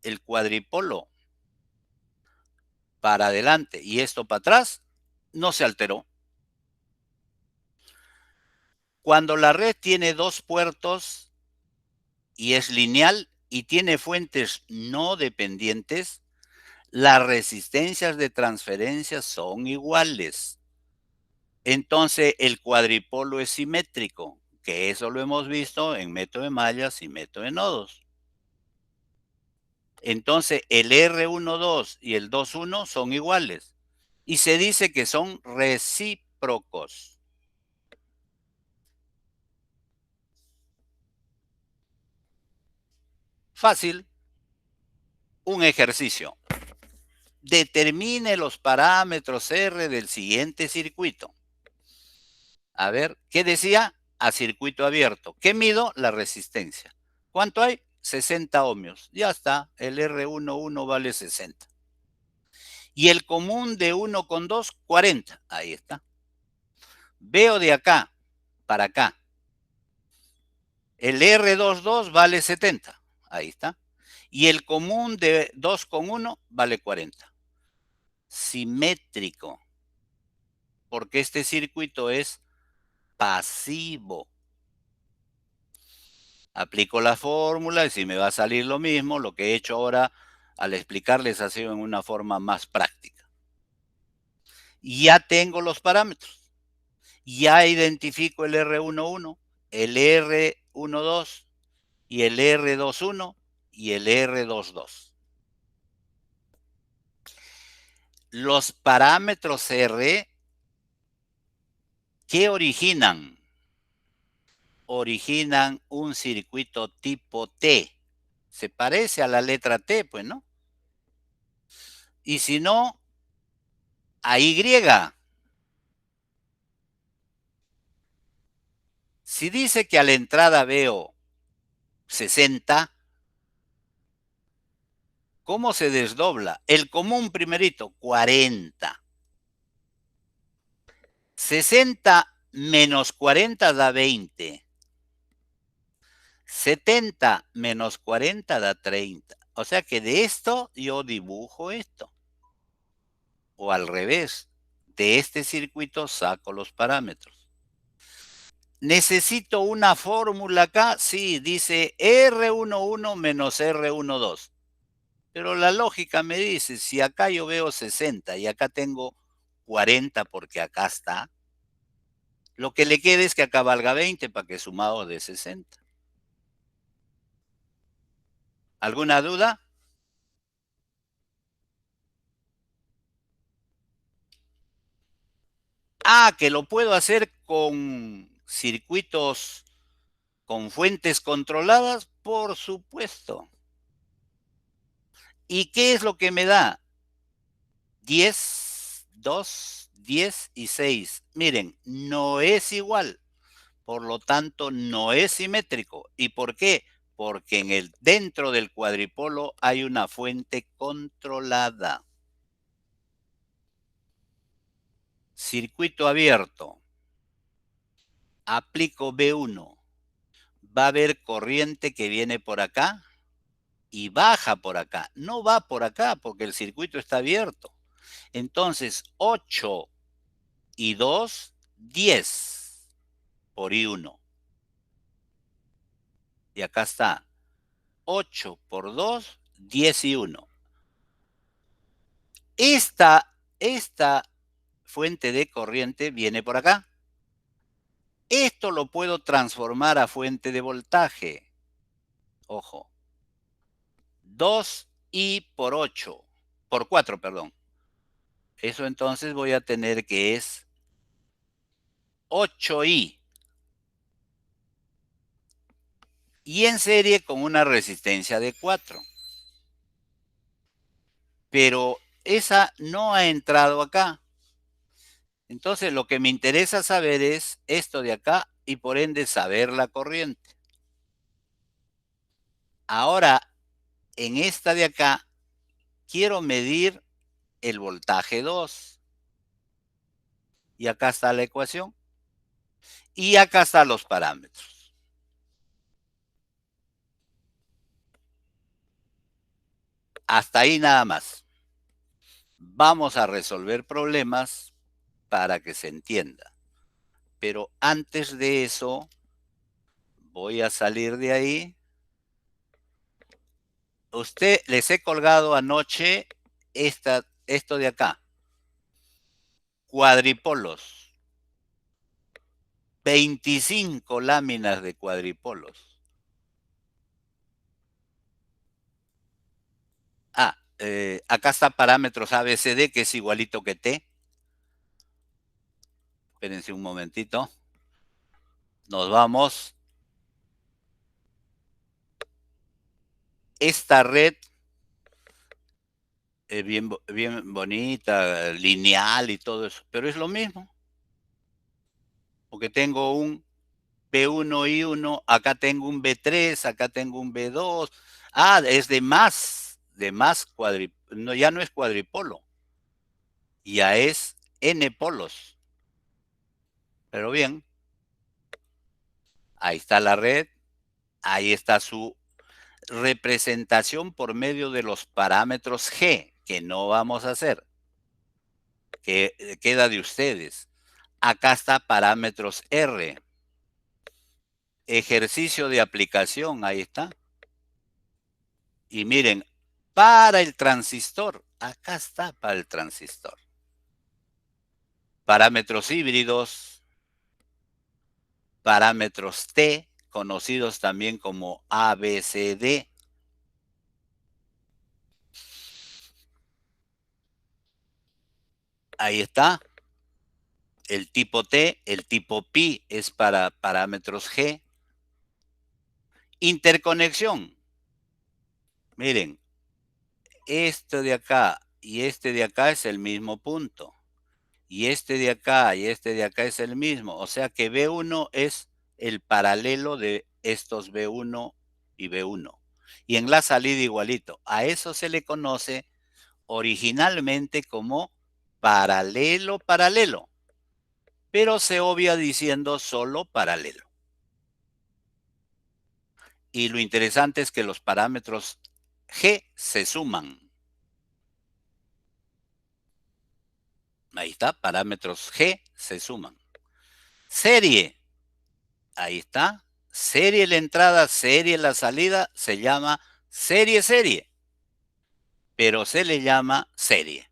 el cuadripolo para adelante y esto para atrás, no se alteró. Cuando la red tiene dos puertos y es lineal y tiene fuentes no dependientes, las resistencias de transferencia son iguales. Entonces el cuadripolo es simétrico, que eso lo hemos visto en método de mallas y método de nodos. Entonces el R12 y el 21 son iguales y se dice que son recíprocos. Fácil. Un ejercicio. Determine los parámetros R del siguiente circuito. A ver, ¿qué decía? A circuito abierto. ¿Qué mido? La resistencia. ¿Cuánto hay? 60 ohmios. Ya está, el R11 vale 60. Y el común de 1 con 2, 40. Ahí está. Veo de acá para acá. El R22 vale 70. Ahí está. Y el común de 2 con 1 vale 40. Simétrico. Porque este circuito es pasivo. Aplico la fórmula y si me va a salir lo mismo, lo que he hecho ahora al explicarles ha sido en una forma más práctica. Ya tengo los parámetros. Ya identifico el R11, el R12 y el R21 y el R22. Los parámetros R, ¿qué originan? Originan un circuito tipo T. Se parece a la letra T, pues, ¿no? Y si no, a Y. Si dice que a la entrada veo 60, ¿cómo se desdobla? El común primerito, 40. 60 menos 40 da 20. 70 menos 40 da 30. O sea que de esto yo dibujo esto. O al revés, de este circuito saco los parámetros. ¿Necesito una fórmula acá? Sí, dice R11 menos R12. Pero la lógica me dice, si acá yo veo 60 y acá tengo 40 porque acá está, lo que le queda es que acá valga 20 para que sumado de 60. ¿Alguna duda? Ah, que lo puedo hacer con circuitos con fuentes controladas, por supuesto. ¿Y qué es lo que me da? 10, 2, 10 y 6. Miren, no es igual. Por lo tanto, no es simétrico. ¿Y por qué? Porque dentro del cuadripolo hay una fuente controlada. Circuito abierto. Aplico B1. Va a haber corriente que viene por acá y baja por acá. No va por acá porque el circuito está abierto. Entonces, 8 y 2, 10 por I1. Y acá está 8 por 2, 10 y 1. Esta fuente de corriente viene por acá. Esto lo puedo transformar a fuente de voltaje. Ojo. 2i por 8. Por 4, perdón. Eso entonces voy a tener que es 8i. Y en serie con una resistencia de 4. Pero esa no ha entrado acá. Entonces lo que me interesa saber es esto de acá y por ende saber la corriente. Ahora, en esta de acá, quiero medir el voltaje 2. Y acá está la ecuación. Y acá están los parámetros. Hasta ahí nada más. Vamos a resolver problemas para que se entienda. Pero antes de eso, voy a salir de ahí. Les he colgado anoche esto de acá. Cuadripolos. 25 láminas de cuadripolos. Acá está parámetros ABCD, que es igualito que T. Espérense un momentito. Nos vamos. Esta red es bien bonita, lineal y todo eso, pero es lo mismo. Porque tengo un B1I1, acá tengo un B3, acá tengo un B2. Es de más cuadripolo. No, ya no es cuadripolo. Ya es N polos. Pero bien, ahí está la red, ahí está su representación por medio de los parámetros G, que no vamos a hacer, que queda de ustedes. Acá está parámetros R. Ejercicio de aplicación, ahí está. Y miren, para el transistor, acá está para el transistor. Parámetros híbridos, parámetros T, conocidos también como ABCD. Ahí está. El tipo T, el tipo pi es para parámetros G. Interconexión. Miren, este de acá y este de acá es el mismo punto. Y este de acá y este de acá es el mismo. O sea que B1 es el paralelo de estos B1 y B1. Y en la salida igualito. A eso se le conoce originalmente como paralelo, paralelo. Pero se obvia diciendo solo paralelo. Y lo interesante es que los parámetros G se suman. Ahí está, parámetros G se suman. Serie, ahí está. Serie la entrada, serie la salida, se llama serie. Pero se le llama serie.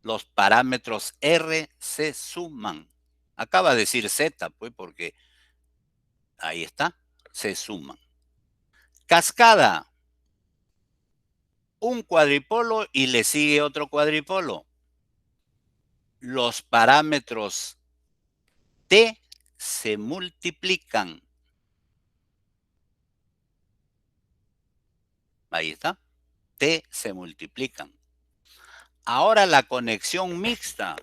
Los parámetros R se suman. Acaba de decir Z, pues, porque ahí está, se suman. Cascada. Un cuadripolo y le sigue otro cuadripolo. Los parámetros T se multiplican. Ahí está. T se multiplican. Ahora la conexión mixta.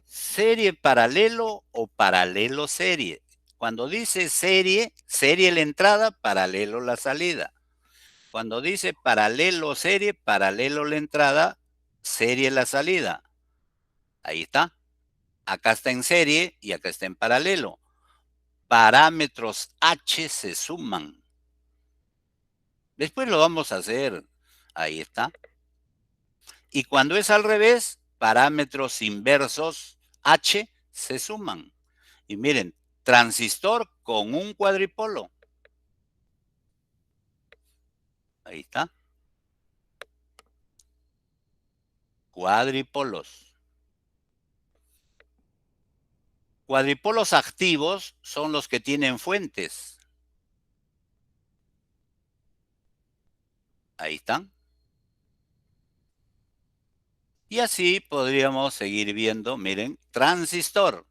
Serie paralelo o paralelo serie. Cuando dice serie, serie la entrada, paralelo la salida. Cuando dice paralelo serie, paralelo la entrada, serie la salida. Ahí está. Acá está en serie y acá está en paralelo. Parámetros H se suman. Después lo vamos a hacer. Ahí está. Y cuando es al revés, parámetros inversos H se suman. Y miren, transistor con un cuadripolo. Ahí está. Cuadripolos. Cuadripolos activos son los que tienen fuentes. Ahí están. Y así podríamos seguir viendo, miren, transistor.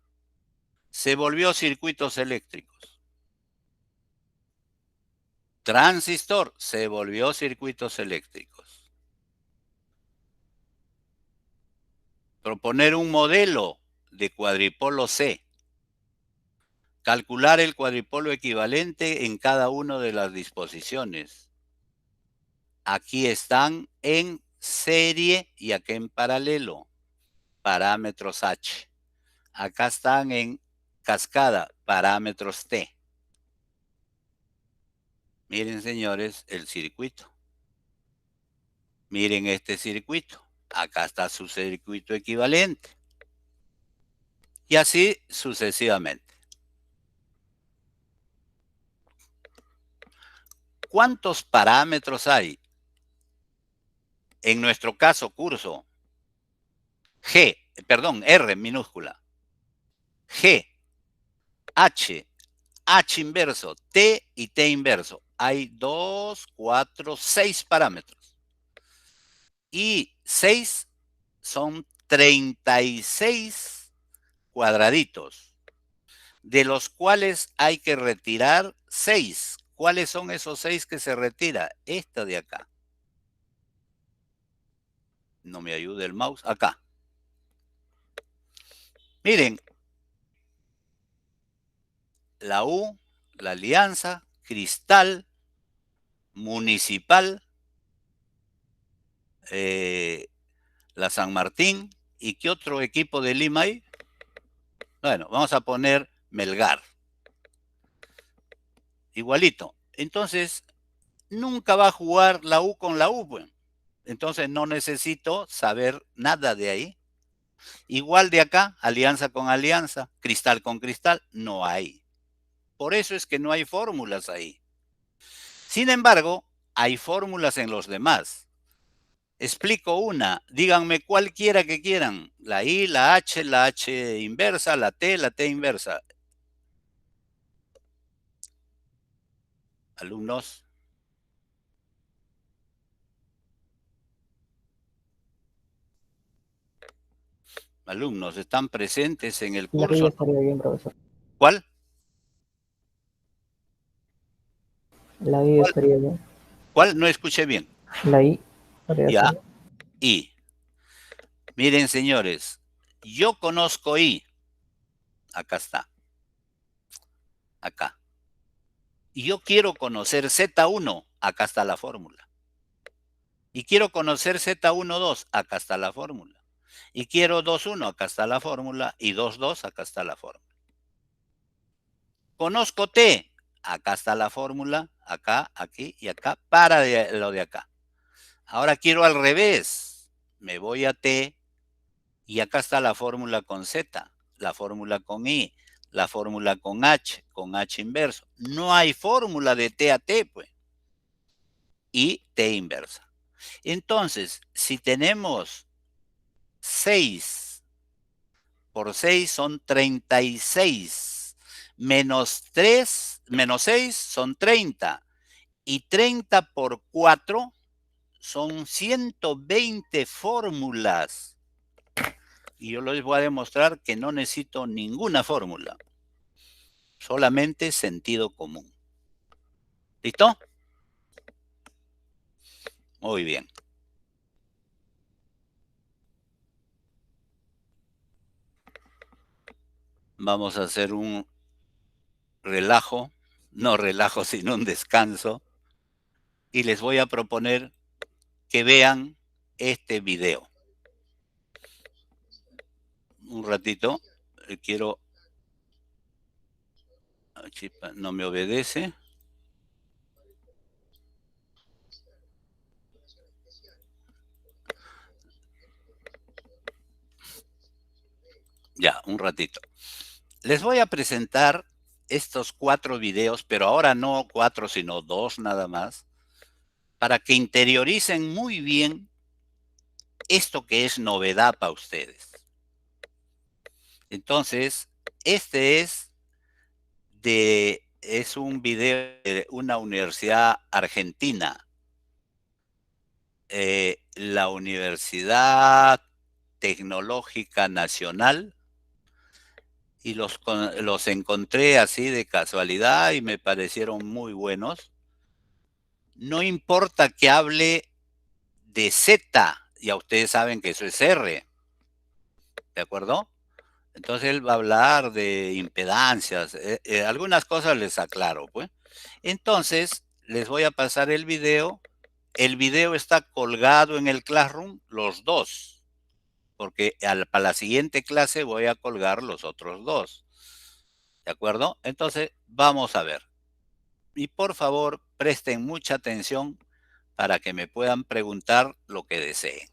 Se volvió circuitos eléctricos. Transistor se volvió circuitos eléctricos. Proponer un modelo de cuadripolo C. Calcular el cuadripolo equivalente en cada una de las disposiciones. Aquí están en serie y acá en paralelo. Parámetros H. Acá están en cascada, parámetros T. Miren, señores, el circuito. Miren este circuito. Acá está su circuito equivalente. Y así sucesivamente. ¿Cuántos parámetros hay? En nuestro caso, curso, R minúscula, G, H, H inverso, T y T inverso. Hay 2, 4, 6 parámetros. Y 6 son 36 cuadraditos, de los cuales hay que retirar 6. ¿Cuáles son esos 6 que se retira? Esta de acá. No me ayuda el mouse. Acá. Miren. La U, la Alianza, Cristal, Municipal, la San Martín. ¿Y qué otro equipo de Lima hay? Bueno, vamos a poner Melgar. Igualito. Entonces, nunca va a jugar la U con la U, pues. Entonces no necesito saber nada de ahí. Igual de acá, Alianza con Alianza, Cristal con Cristal, no hay. Por eso es que no hay fórmulas ahí. Sin embargo, hay fórmulas en los demás. Explico una. Díganme cualquiera que quieran. La I, la H inversa, la T inversa. Alumnos. Alumnos, ¿están presentes en el La I curso? estaría bien, profesor. ¿Cuál? La I estaría bien. ¿Cuál? No escuché bien. La I estaría Ya. bien. I. Miren, señores, yo conozco I. Acá está. Acá. Y yo quiero conocer Z1. Acá está la fórmula. Y quiero conocer Z12. Acá está la fórmula. Y quiero 2,1. Acá está la fórmula. Y 2,2. Acá está la fórmula. Conozco T. Acá está la fórmula. Acá, aquí y acá. Para lo de acá. Ahora quiero al revés. Me voy a T. Y acá está la fórmula con Z, la fórmula con I, la fórmula con H inverso. No hay fórmula de T a T, pues. Y T inversa. Entonces, si tenemos 6 por 6 son 36, menos 6 son 30, y 30 por 4 son 120 fórmulas. Y yo les voy a demostrar que no necesito ninguna fórmula. Solamente sentido común. ¿Listo? Muy bien. Vamos a hacer un relajo. No relajo, sino un descanso. Y les voy a proponer que vean este video. Un ratito. Quiero... No me obedece. Ya, un ratito. Les voy a presentar estos 4 videos, pero ahora no 4, sino 2 nada más, para que interioricen muy bien esto que es novedad para ustedes. Entonces, este es un video de una universidad argentina, la Universidad Tecnológica Nacional, y los encontré así de casualidad y me parecieron muy buenos. No importa que hable de Z, ya ustedes saben que eso es R, ¿de acuerdo? Entonces él va a hablar de impedancias, algunas cosas les aclaro, pues. Entonces, les voy a pasar el video. El video está colgado en el Classroom, los 2, porque para la siguiente clase voy a colgar los otros 2. ¿De acuerdo? Entonces, vamos a ver. Y por favor, presten mucha atención, para que me puedan preguntar lo que deseen.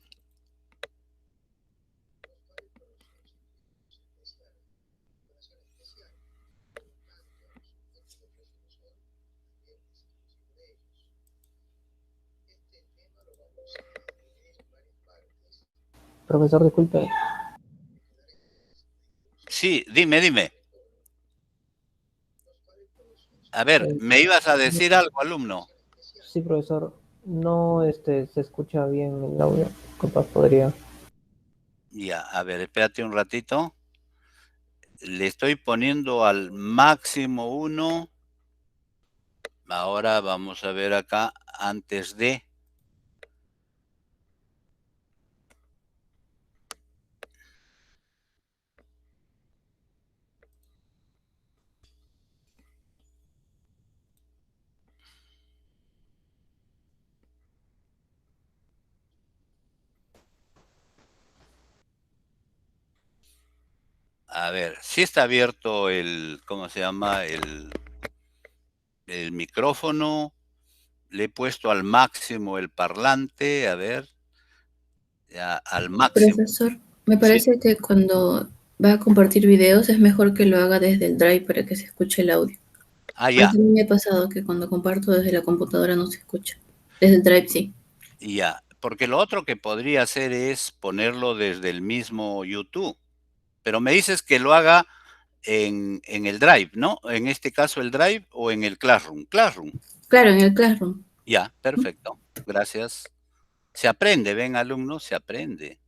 Profesor, disculpe. Sí, dime. A ver, ¿me ibas a decir algo, alumno? Sí, profesor. No, se escucha bien el audio. Capaz podría. Ya, a ver, espérate un ratito. Le estoy poniendo al máximo 1. Ahora vamos a ver acá, antes de... A ver, si está abierto el, ¿cómo se llama? El micrófono. Le he puesto al máximo el parlante, a ver, ya, al máximo. Profesor, me Sí. parece que cuando va a compartir videos es mejor que lo haga desde el Drive para que se escuche el audio. Ah, A ya, mí me ha pasado que cuando comparto desde la computadora no se escucha. Desde el Drive sí. ya. Porque lo otro que podría hacer es ponerlo desde el mismo YouTube. Pero me dices que lo haga en el Drive, ¿no? En este caso el Drive o en el Classroom. Classroom. Claro, en el Classroom. Ya, perfecto. Gracias. Se aprende, ven alumnos, se aprende.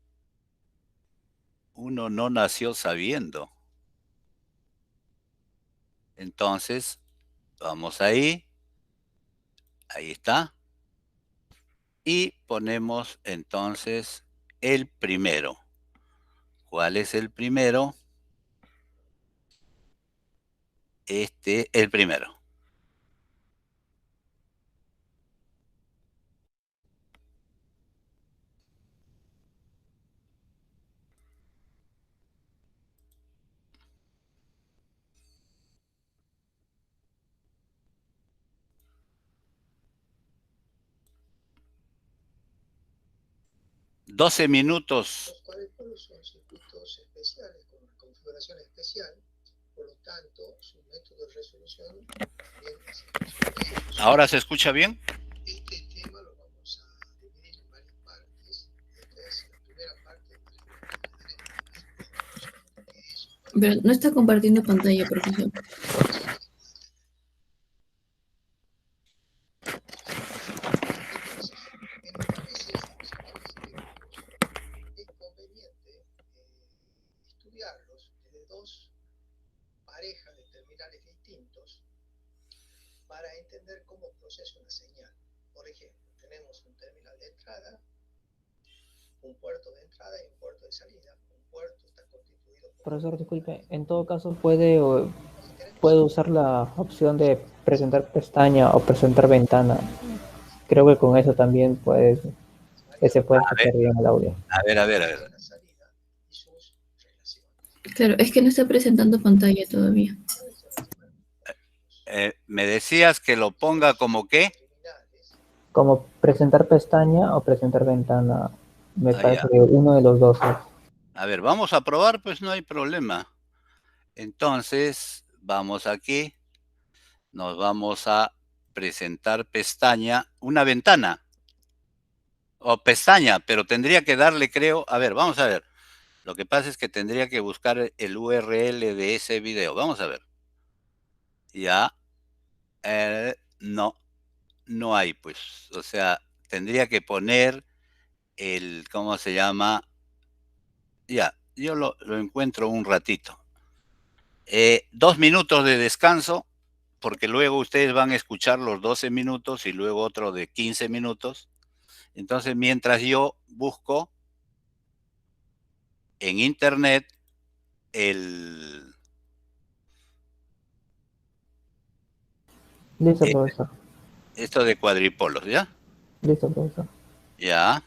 Uno no nació sabiendo. Entonces, vamos ahí. Ahí está. Y ponemos entonces el primero. ¿Cuál es el primero? El primero. $12 minutos. Los cuales son circuitos especiales con una configuración especial, por lo tanto, su método de resolución también es especial. ¿Ahora se escucha bien? Este tema lo vamos a dividir en varias partes. Esta es la primera parte. Pero no está compartiendo pantalla, profesor. Es conveniente estudiarlos desde dos parejas de terminales distintos para entender cómo procesa una señal. Por ejemplo, tenemos un terminal de entrada, un puerto de entrada y un puerto de salida. Un puerto está constituido por... Profesor, disculpe. En todo caso, puede usar la opción de presentar pestaña o presentar ventana. Creo que con eso también se puede escuchar bien el audio. A ver. Claro, es que no está presentando pantalla todavía. Me decías que lo ponga como qué? Como presentar pestaña o presentar ventana. Me parece Ya. que uno de los dos. A ver, vamos a probar, pues no hay problema. Entonces, vamos aquí. Nos vamos a presentar pestaña, una ventana. O pestaña, pero tendría que darle, creo, a ver, vamos a ver. Lo que pasa es que tendría que buscar el URL de ese video. Vamos a ver. Ya. No hay, pues. O sea, tendría que poner ¿cómo se llama? Ya, yo lo encuentro un ratito. 2 minutos de descanso, porque luego ustedes van a escuchar los 12 minutos y luego otro de 15 minutos. Entonces, mientras yo busco en internet Listo, profesor. esto de cuadripolos, ¿ya? Listo, profesor. Ya.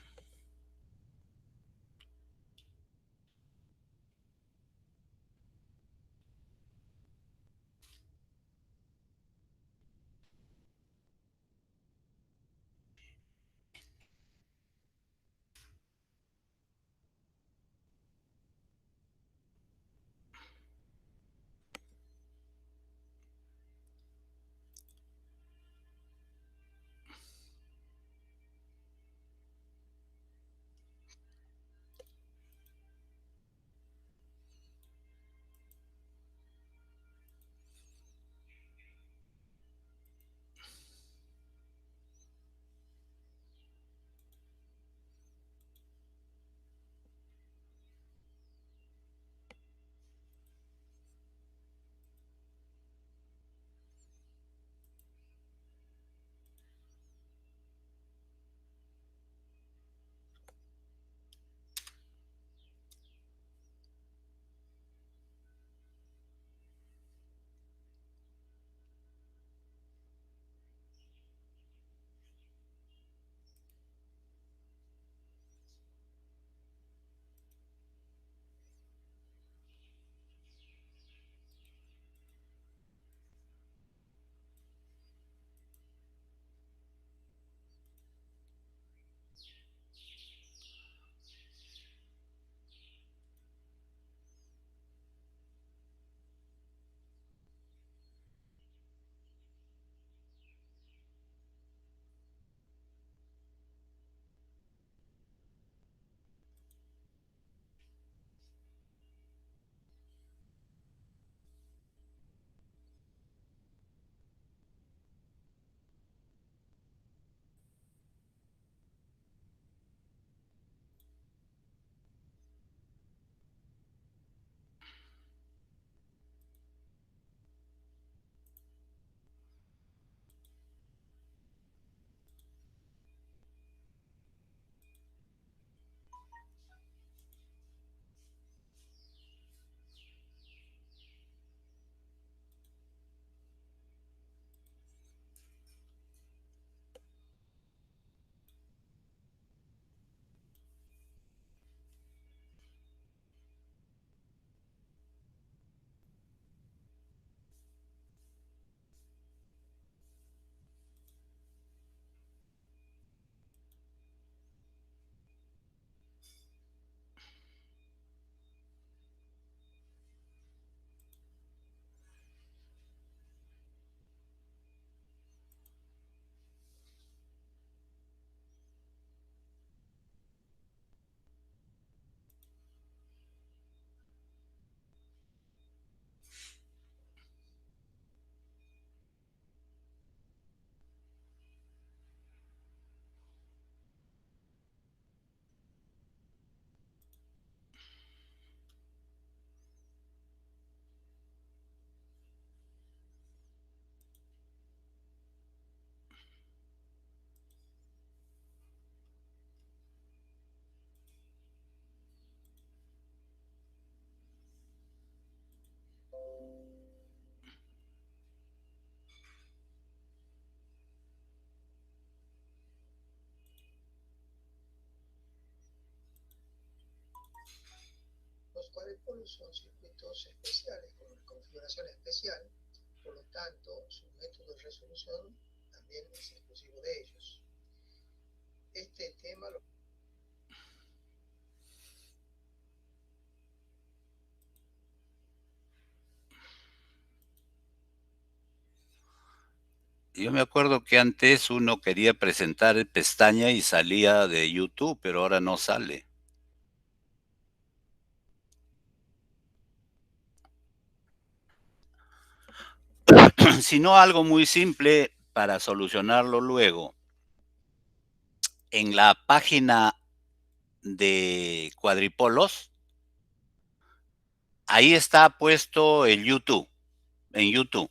cuadripolos son circuitos especiales con una configuración especial, por lo tanto, su método de resolución también es exclusivo de ellos. Este tema lo Yo me acuerdo que antes uno quería presentar pestaña y salía de YouTube, pero ahora no sale. Sino algo muy simple para solucionarlo luego. En la página de Cuadripolos, ahí está puesto el YouTube, en YouTube.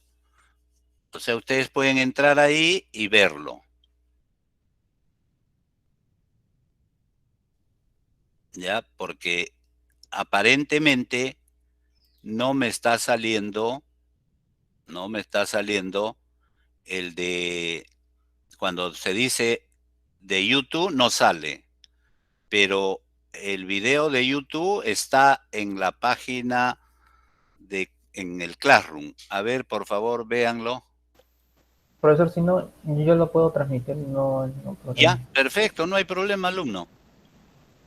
O sea, ustedes pueden entrar ahí y verlo. ¿Ya? Porque aparentemente no me está saliendo el de, cuando se dice de YouTube no sale, pero el video de YouTube está en la página en el Classroom. A ver, por favor, véanlo. Profesor, si no, yo lo puedo transmitir, no problema. Ya, perfecto, no hay problema, alumno.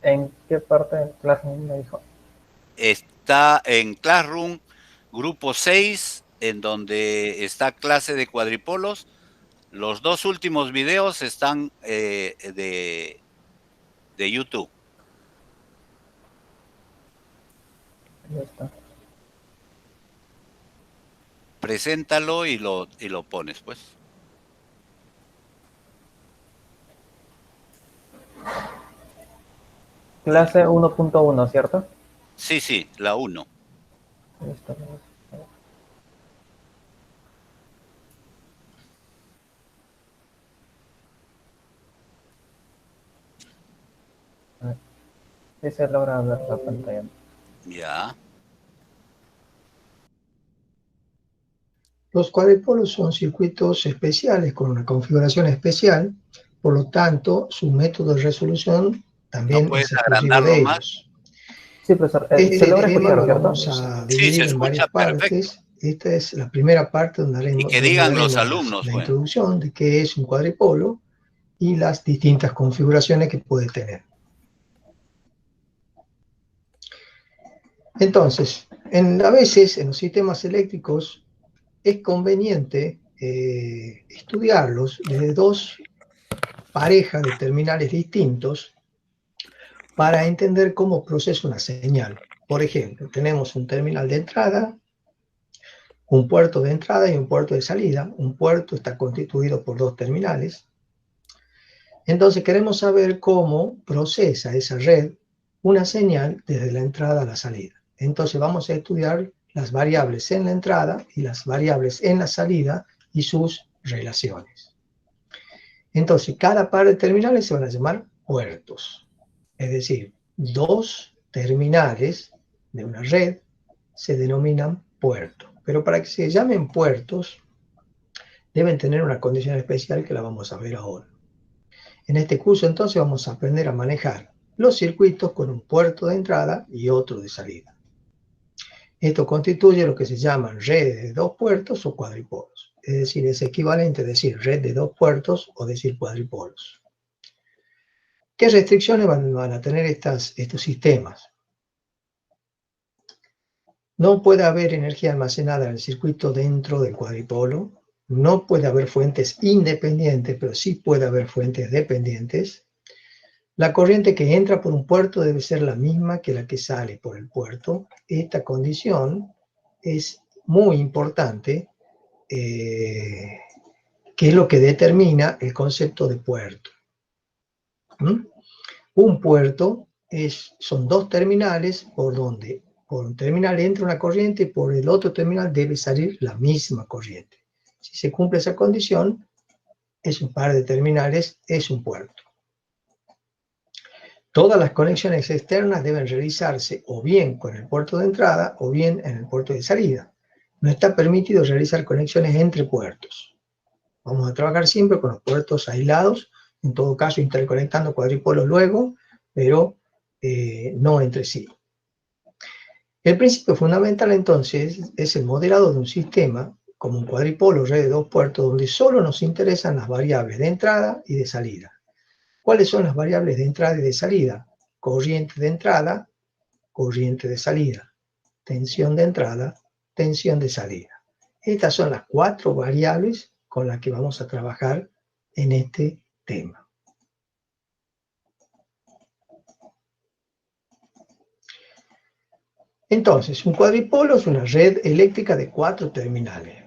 ¿En qué parte del Classroom me dijo? Está en Classroom, grupo 6, en donde está clase de cuadripolos. Los dos últimos videos están de YouTube. Ya está. Preséntalo y lo pones, pues. Clase 1.1, ¿cierto? Sí, sí, la 1. Listo. Sí se logra ver la pantalla. Ya. Los cuadripolos son circuitos especiales con una configuración especial, por lo tanto, su método de resolución también ¿No puedes es exclusivo agrandarlo de más? ellos. Sí, profesor. Este Se logra tema escuchar, lo ¿cierto? vamos a Sí, dividir se en escucha varias perfecto. partes. Esta es la primera parte donde Y que donde digan los daremos alumnos, la pues. introducción de qué es un cuadripolo y las distintas configuraciones que puede tener. Entonces, a veces en los sistemas eléctricos es conveniente estudiarlos desde dos parejas de terminales distintos para entender cómo procesa una señal. Por ejemplo, tenemos un terminal de entrada, un puerto de entrada y un puerto de salida. Un puerto está constituido por dos terminales. Entonces queremos saber cómo procesa esa red una señal desde la entrada a la salida. Entonces vamos a estudiar las variables en la entrada y las variables en la salida y sus relaciones. Entonces cada par de terminales se van a llamar puertos. Es decir, dos terminales de una red se denominan puertos. Pero para que se llamen puertos, deben tener una condición especial que la vamos a ver ahora. En este curso entonces vamos a aprender a manejar los circuitos con un puerto de entrada y otro de salida. Esto constituye lo que se llaman redes de dos puertos o cuadripolos. Es decir, es equivalente a decir red de dos puertos o decir cuadripolos. ¿Qué restricciones van a tener estos sistemas? No puede haber energía almacenada en el circuito dentro del cuadripolo. No puede haber fuentes independientes, pero sí puede haber fuentes dependientes. La corriente que entra por un puerto debe ser la misma que la que sale por el puerto. Esta condición es muy importante, que es lo que determina el concepto de puerto. Un puerto son dos terminales por donde por un terminal entra una corriente y por el otro terminal debe salir la misma corriente. Si se cumple esa condición, es un par de terminales, es un puerto. Todas las conexiones externas deben realizarse o bien con el puerto de entrada o bien en el puerto de salida. No está permitido realizar conexiones entre puertos. Vamos a trabajar siempre con los puertos aislados, en todo caso interconectando cuadripolos luego, pero no entre sí. El principio fundamental entonces es el modelado de un sistema como un cuadripolo red de 2 puertos donde solo nos interesan las variables de entrada y de salida. ¿Cuáles son las variables de entrada y de salida? Corriente de entrada, corriente de salida, tensión de entrada, tensión de salida. Estas son las 4 variables con las que vamos a trabajar en este tema. Entonces, un cuadripolo es una red eléctrica de 4 terminales,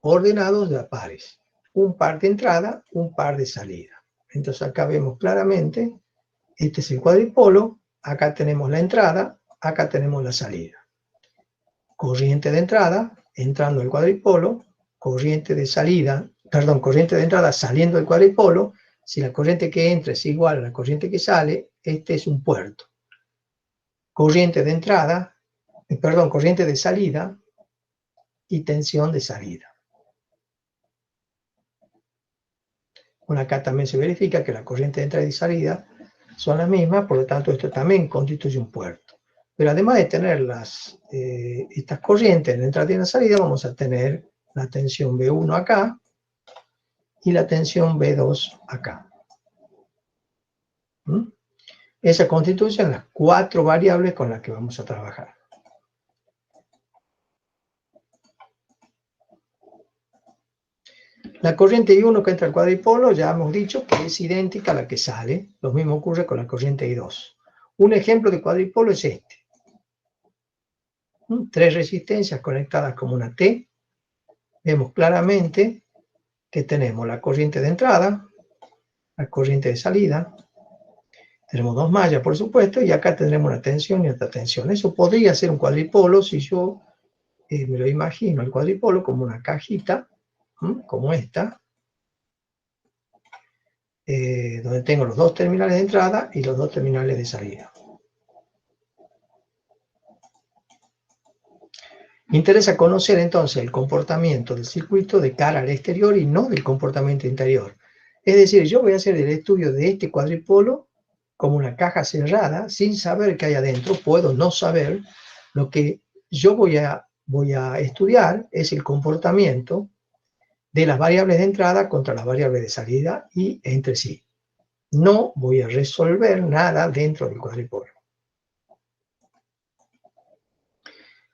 ordenados de a pares. Un par de entrada, un par de salida. Entonces acá vemos claramente, este es el cuadripolo, acá tenemos la entrada, acá tenemos la salida. Corriente de entrada, entrando al cuadripolo, corriente de entrada saliendo del cuadripolo. Si la corriente que entra es igual a la corriente que sale, este es un puerto. Corriente de entrada, corriente de salida y tensión de salida. Bueno, acá también se verifica que la corriente de entrada y salida son las mismas, por lo tanto esto también constituye un puerto. Pero además de tener estas corrientes en la entrada y en la salida, vamos a tener la tensión B1 acá y la tensión B2 acá. Esas constituyen las 4 variables con las que vamos a trabajar. La corriente I1 que entra al cuadripolo ya hemos dicho que es idéntica a la que sale. Lo mismo ocurre con la corriente I2. Un ejemplo de cuadripolo es este. 3 resistencias conectadas como una T. Vemos claramente que tenemos la corriente de entrada, la corriente de salida. Tenemos 2 mallas, por supuesto, y acá tendremos una tensión y otra tensión. Eso podría ser un cuadripolo si yo me lo imagino, el cuadripolo como una cajita, como esta, donde tengo los 2 terminales de entrada y los 2 terminales de salida. Me interesa conocer entonces el comportamiento del circuito de cara al exterior y no del comportamiento interior. Es decir, yo voy a hacer el estudio de este cuadripolo como una caja cerrada, sin saber qué hay adentro. Puedo no saber. Lo que yo voy a estudiar es el comportamiento de las variables de entrada contra las variables de salida y entre sí. No voy a resolver nada dentro del cuadripolo.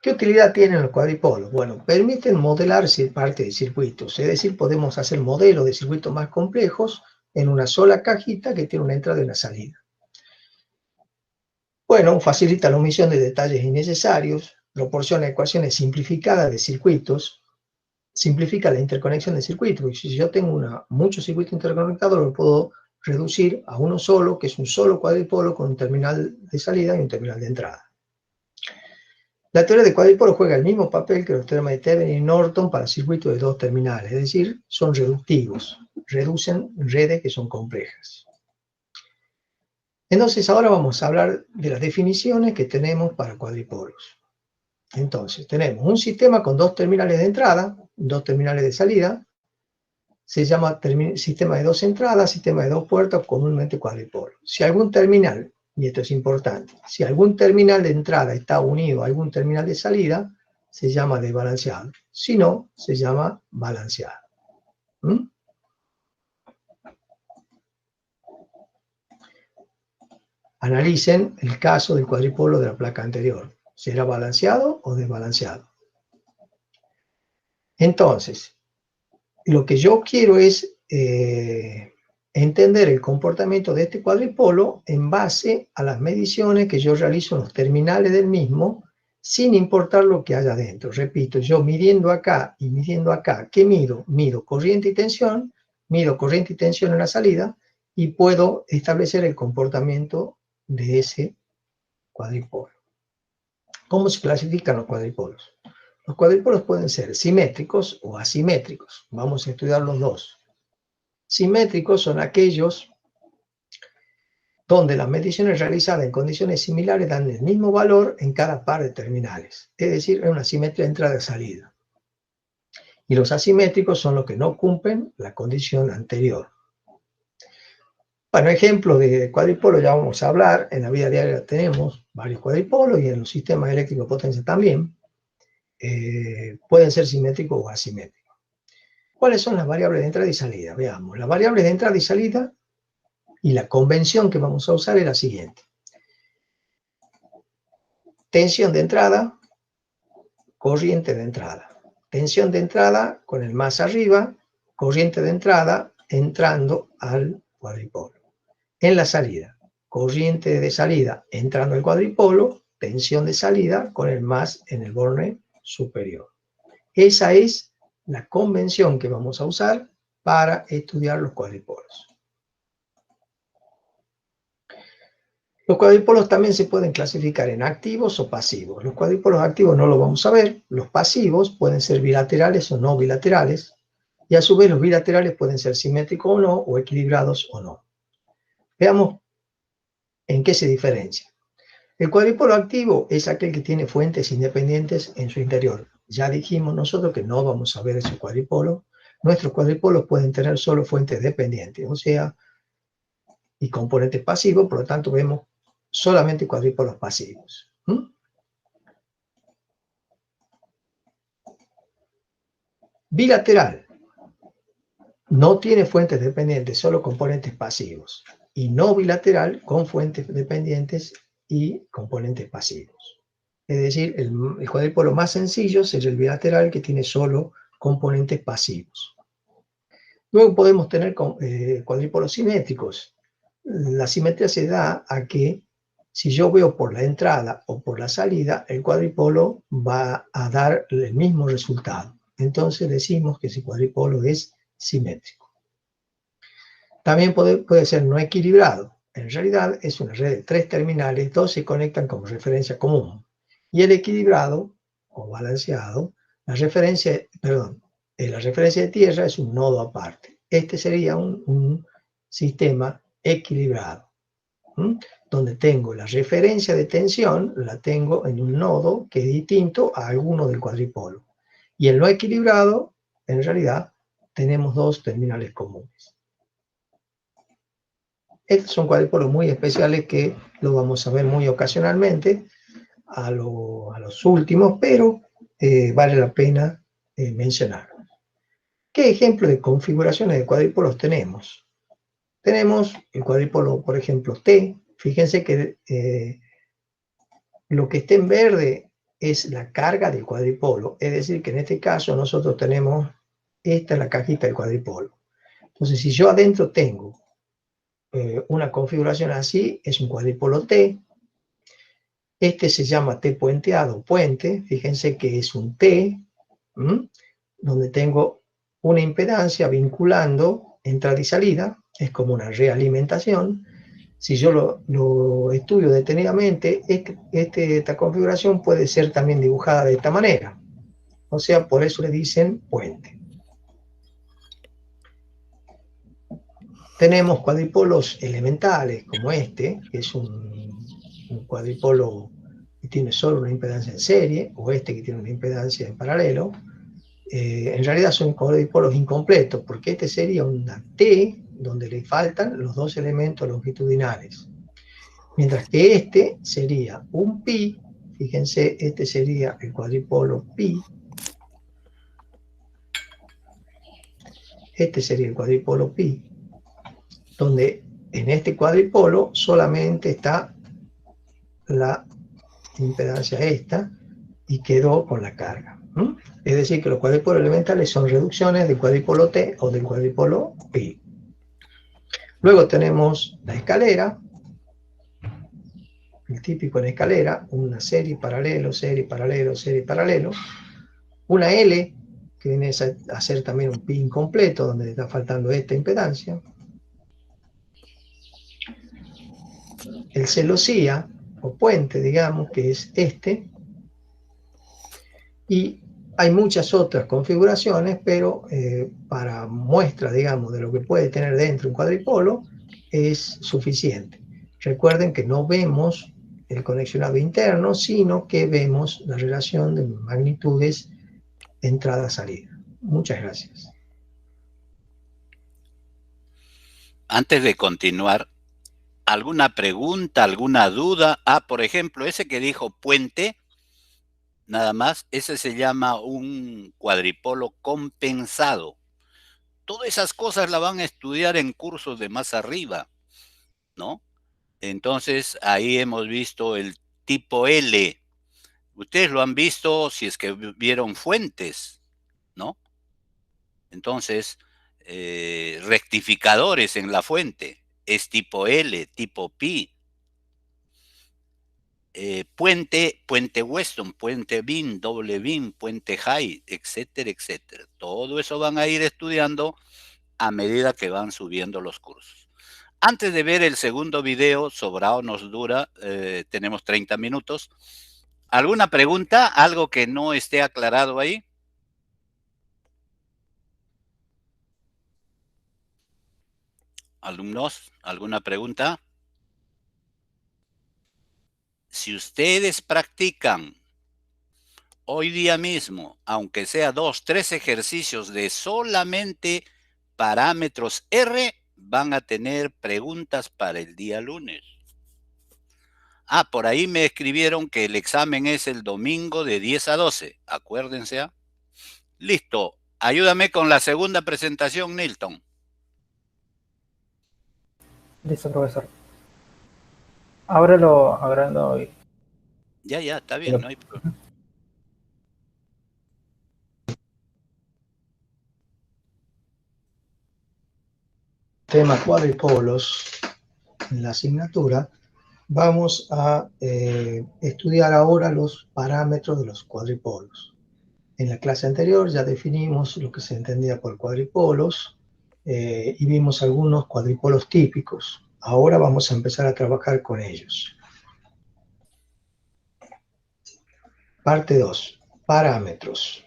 ¿Qué utilidad tienen los cuadripolos? Bueno, permiten modelar parte de circuitos, es decir, podemos hacer modelos de circuitos más complejos en una sola cajita que tiene una entrada y una salida. Bueno, facilita la omisión de detalles innecesarios, proporciona ecuaciones simplificadas de circuitos, simplifica la interconexión de circuitos. Si yo tengo muchos circuitos interconectados, lo puedo reducir a uno solo, que es un solo cuadripolo con un terminal de salida y un terminal de entrada. La teoría de cuadripolo juega el mismo papel que los teoremas de Thevenin y Norton para circuitos de 2 terminales, es decir, son reductivos, reducen redes que son complejas. Entonces ahora vamos a hablar de las definiciones que tenemos para cuadripolos. Entonces tenemos un sistema con 2 terminales de entrada, 2 terminales de salida, se llama sistema de 2 entradas, sistema de 2 puertos, comúnmente cuadripolo. Si algún terminal, y esto es importante, si algún terminal de entrada está unido a algún terminal de salida, se llama desbalanceado. Si no, se llama balanceado. Analicen el caso del cuadripolo de la placa anterior. ¿Será balanceado o desbalanceado? Entonces, lo que yo quiero es entender el comportamiento de este cuadripolo en base a las mediciones que yo realizo en los terminales del mismo, sin importar lo que haya dentro. Repito, yo midiendo acá y midiendo acá, ¿qué mido? Mido corriente y tensión en la salida, y puedo establecer el comportamiento de ese cuadripolo. ¿Cómo se clasifican los cuadripolos? Los cuadripolos pueden ser simétricos o asimétricos. Vamos a estudiar los dos. Simétricos son aquellos donde las mediciones realizadas en condiciones similares dan el mismo valor en cada par de terminales. Es decir, es una simetría de entrada y salida. Y los asimétricos son los que no cumplen la condición anterior. Bueno, ejemplos de cuadripolo ya vamos a hablar. En la vida diaria tenemos varios cuadripolos y en los sistemas eléctricos de potencia también. Pueden ser simétricos o asimétricos. ¿Cuáles son las variables de entrada y salida? Veamos. Las variables de entrada y salida y la convención que vamos a usar es la siguiente. Tensión de entrada, corriente de entrada. Tensión de entrada con el más arriba, corriente de entrada entrando al cuadripolo. En la salida, corriente de salida entrando al cuadripolo, tensión de salida con el más en el borne superior. Esa es la convención que vamos a usar para estudiar los cuadripolos. Los cuadripolos también se pueden clasificar en activos o pasivos. Los cuadripolos activos no los vamos a ver. Los pasivos pueden ser bilaterales o no bilaterales. Y a su vez los bilaterales pueden ser simétricos o no, o equilibrados o no. Veamos en qué se diferencia. El cuadripolo activo es aquel que tiene fuentes independientes en su interior. Ya dijimos nosotros que no vamos a ver ese cuadripolo. Nuestros cuadripolos pueden tener solo fuentes dependientes, o sea, y componentes pasivos, por lo tanto vemos solamente cuadripolos pasivos. Bilateral. No tiene fuentes dependientes, solo componentes pasivos. Y no bilateral con fuentes dependientes y componentes pasivos. Es decir, el cuadripolo más sencillo sería el bilateral que tiene solo componentes pasivos. Luego podemos tener cuadripolos simétricos. La simetría se da a que si yo veo por la entrada o por la salida, el cuadripolo va a dar el mismo resultado. Entonces decimos que ese cuadripolo es simétrico. También puede ser no equilibrado. En realidad es una red de 3 terminales, 2 se conectan como referencia común. Y el equilibrado o balanceado, la referencia de tierra es un nodo aparte. Este sería un sistema equilibrado, donde tengo la referencia de tensión, la tengo en un nodo que es distinto a alguno del cuadripolo. Y en lo equilibrado, en realidad, tenemos 2 terminales comunes. Estos son cuadripolos muy especiales que lo vamos a ver muy ocasionalmente, a los últimos, pero vale la pena mencionarlos. ¿Qué ejemplo de configuraciones de cuadripolos tenemos? Tenemos el cuadripolo, por ejemplo, T. Fíjense que lo que está en verde es la carga del cuadripolo. Es decir, que en este caso nosotros tenemos, esta es la cajita del cuadripolo. Entonces, si yo adentro tengo una configuración así, es un cuadripolo T. Este se llama T puenteado, puente. Fíjense que es un T, donde tengo una impedancia vinculando entrada y salida. Es como una realimentación. Si yo lo estudio detenidamente, esta configuración puede ser también dibujada de esta manera. O sea, por eso le dicen puente. Tenemos cuadripolos elementales como este, que es un cuadripolo que tiene solo una impedancia en serie, o este que tiene una impedancia en paralelo. En realidad son cuadripolos incompletos, porque este sería una T donde le faltan los 2 elementos longitudinales. Mientras que este sería un pi, fíjense, este sería el cuadripolo pi. Este sería el cuadripolo pi, donde en este cuadripolo solamente está la impedancia esta y quedó con la carga. Es decir, que los cuadripolos elementales son reducciones del cuadripolo T o del cuadripolo pi. Luego tenemos la escalera, el típico en escalera, una serie paralelo, serie paralelo, serie paralelo. Una L, que viene a ser también un pi incompleto, donde está faltando esta impedancia. El celosía, o puente, digamos, que es este. Y hay muchas otras configuraciones, pero para muestra, digamos, de lo que puede tener dentro un cuadripolo, es suficiente. Recuerden que no vemos el conexionado interno, sino que vemos la relación de magnitudes entrada-salida. Muchas gracias. antes de continuar, ¿alguna pregunta, alguna duda? Por ejemplo, ese que dijo puente, nada más, ese se llama un cuadripolo compensado. Todas esas cosas las van a estudiar en cursos de más arriba, ¿no? Entonces, ahí hemos visto el tipo L. Ustedes lo han visto si es que vieron fuentes, ¿no? Entonces, rectificadores en la fuente. Es tipo L, tipo pi. Puente Weston, puente Beam, doble Beam, puente High, etcétera, etcétera. Todo eso van a ir estudiando a medida que van subiendo los cursos. Antes de ver el segundo video, sobrado nos dura, tenemos 30 minutos. ¿Alguna pregunta? ¿Algo que no esté aclarado ahí? Alumnos, ¿alguna pregunta? Si ustedes practican hoy día mismo, aunque sea 2, 3 ejercicios de solamente parámetros R, van a tener preguntas para el día lunes. Por ahí me escribieron que el examen es el domingo de 10 a 12. Acuérdense. Listo. Ayúdame con la segunda presentación, Nilton. Listo, profesor. Ábralo hoy. Ya, está bien, no hay problema. Tema cuadripolos en la asignatura. Vamos a estudiar ahora los parámetros de los cuadripolos. En la clase anterior ya definimos lo que se entendía por cuadripolos y vimos algunos cuadripolos típicos. Ahora vamos a empezar a trabajar con ellos. Parte 2. Parámetros.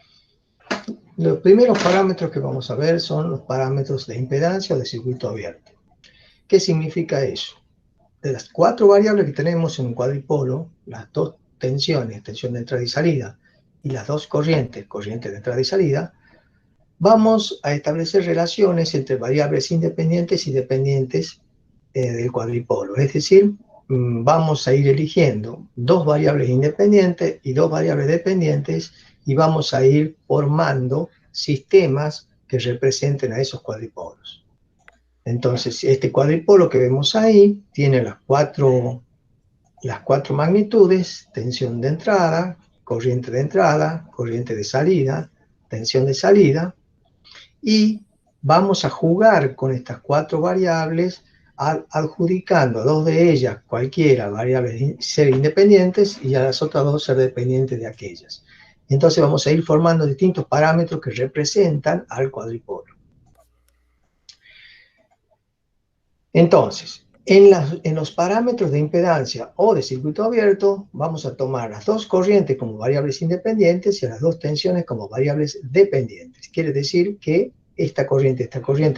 Los primeros parámetros que vamos a ver son los parámetros de impedancia o de circuito abierto. ¿Qué significa eso? De las 4 variables que tenemos en un cuadripolo, las 2 tensiones, tensión de entrada y salida, y las 2 corrientes, corriente de entrada y salida, vamos a establecer relaciones entre variables independientes y dependientes del cuadripolo. Es decir, vamos a ir eligiendo 2 variables independientes y 2 variables dependientes y vamos a ir formando sistemas que representen a esos cuadripolos. Entonces, este cuadripolo que vemos ahí tiene las cuatro magnitudes: tensión de entrada, corriente de salida, tensión de salida, y vamos a jugar con estas 4 variables adjudicando a 2 de ellas cualquiera variables ser independientes y a las otras 2 ser dependientes de aquellas. Entonces vamos a ir formando distintos parámetros que representan al cuadripolo. Entonces, en los parámetros de impedancia o de circuito abierto, vamos a tomar las 2 corrientes como variables independientes y a las 2 tensiones como variables dependientes. Quiere decir que esta corriente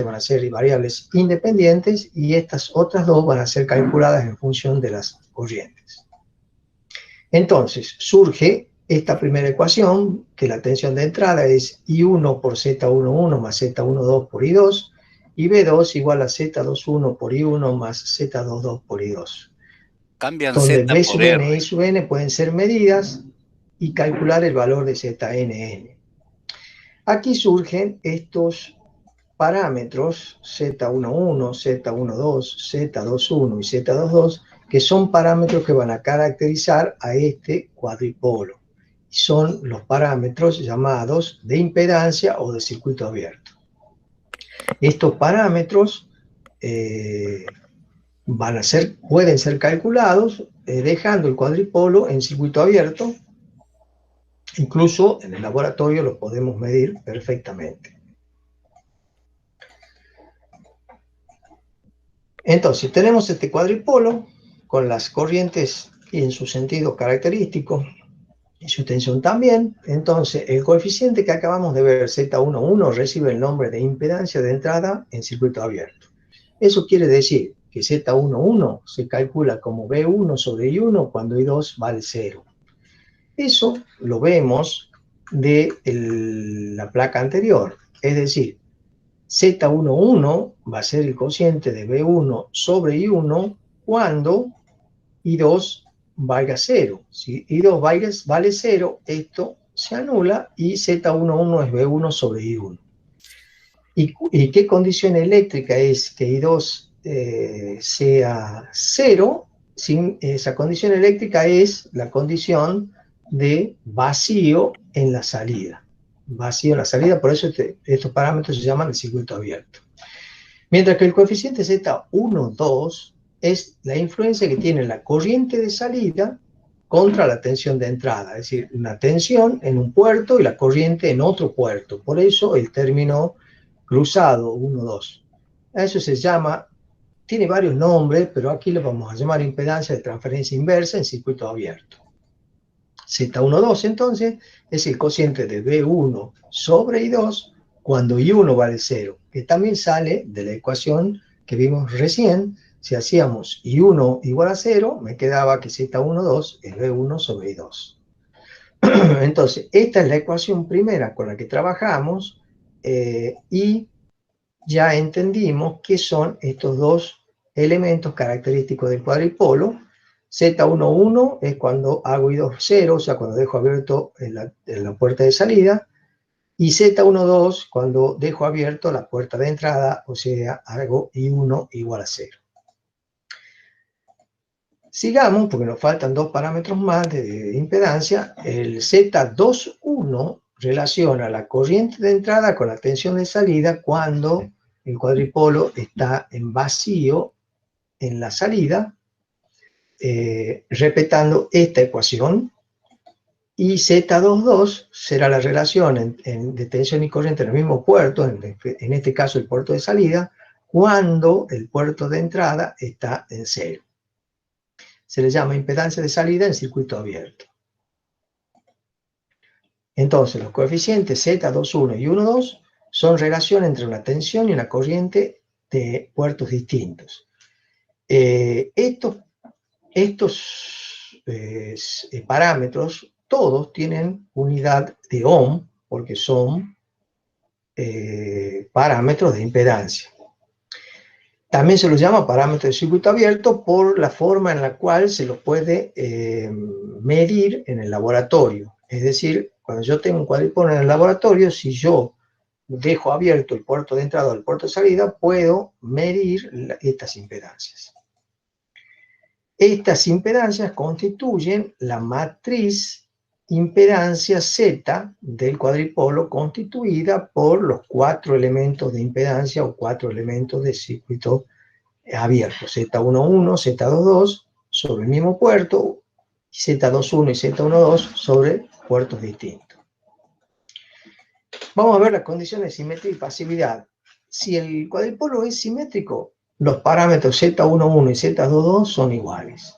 van a ser variables independientes y estas otras 2 van a ser calculadas en función de las corrientes. Entonces, surge esta primera ecuación, que la tensión de entrada es I1 por Z11 más Z12 por I2, y B2 igual a Z21 por I1 más Z22 por I2. Cambian donde Z B por sub R. n y I sub n pueden ser medidas y calcular el valor de ZNN. Aquí surgen estos parámetros Z11, Z12, Z21 y Z22, que son parámetros que van a caracterizar a este cuadripolo. Son los parámetros llamados de impedancia o de circuito abierto. Estos parámetros pueden ser calculados dejando el cuadripolo en circuito abierto. Incluso en el laboratorio lo podemos medir perfectamente. Entonces, tenemos este cuadripolo con las corrientes en su sentido característico y su tensión también. Entonces, el coeficiente que acabamos de ver, Z11, recibe el nombre de impedancia de entrada en circuito abierto. Eso quiere decir que Z11 se calcula como B1 sobre I1 cuando I2 vale 0. Eso lo vemos de la placa anterior. Es decir, Z11 va a ser el cociente de B1 sobre I1 cuando I2 valga 0. Si I2 vale 0, esto se anula y Z11 es B1 sobre I1. ¿Y qué condición eléctrica es que I2 sea 0? Esa condición eléctrica es la condición de vacío en la salida. Vacío en la salida, por eso estos parámetros se llaman el circuito abierto. Mientras que el coeficiente Z12 es la influencia que tiene la corriente de salida contra la tensión de entrada, es decir, una tensión en un puerto y la corriente en otro puerto. Por eso el término cruzado 1,2. A eso se llama, tiene varios nombres, pero aquí lo vamos a llamar impedancia de transferencia inversa en circuito abierto. Z12 entonces es el cociente de B1 sobre I2 cuando I1 vale 0, que también sale de la ecuación que vimos recién. Si hacíamos I1 igual a 0, me quedaba que Z12 es B1 sobre I2. Entonces, esta es la ecuación primera con la que trabajamos, y ya entendimos qué son estos dos elementos característicos del cuadripolo. Z11 es cuando hago I2 0, o sea, cuando dejo abierto la puerta de salida, y Z12 cuando dejo abierto la puerta de entrada, o sea, hago I1 igual a 0. Sigamos, porque nos faltan dos parámetros más de impedancia. El Z21 relaciona la corriente de entrada con la tensión de salida cuando el cuadripolo está en vacío en la salida, respetando esta ecuación. Y Z22 será la relación de tensión y corriente en el mismo puerto, en este caso el puerto de salida, cuando el puerto de entrada está en 0. Se le llama impedancia de salida en circuito abierto. Entonces, los coeficientes Z21 y 1,2 son relación entre una tensión y una corriente de puertos distintos. Estos parámetros, todos tienen unidad de ohm, porque son parámetros de impedancia. También se los llama parámetros de circuito abierto por la forma en la cual se los puede medir en el laboratorio. Es decir, cuando yo tengo un cuadripolo en el laboratorio, si yo dejo abierto el puerto de entrada o el puerto de salida, puedo medir estas impedancias. Estas impedancias constituyen la matriz impedancia Z del cuadripolo, constituida por los 4 elementos de impedancia o 4 elementos de circuito abierto, Z11, Z22 sobre el mismo puerto, Z21 y Z12 sobre puertos distintos. Vamos a ver las condiciones de simetría y pasividad. Si el cuadripolo es simétrico, los parámetros Z11 y Z22 son iguales.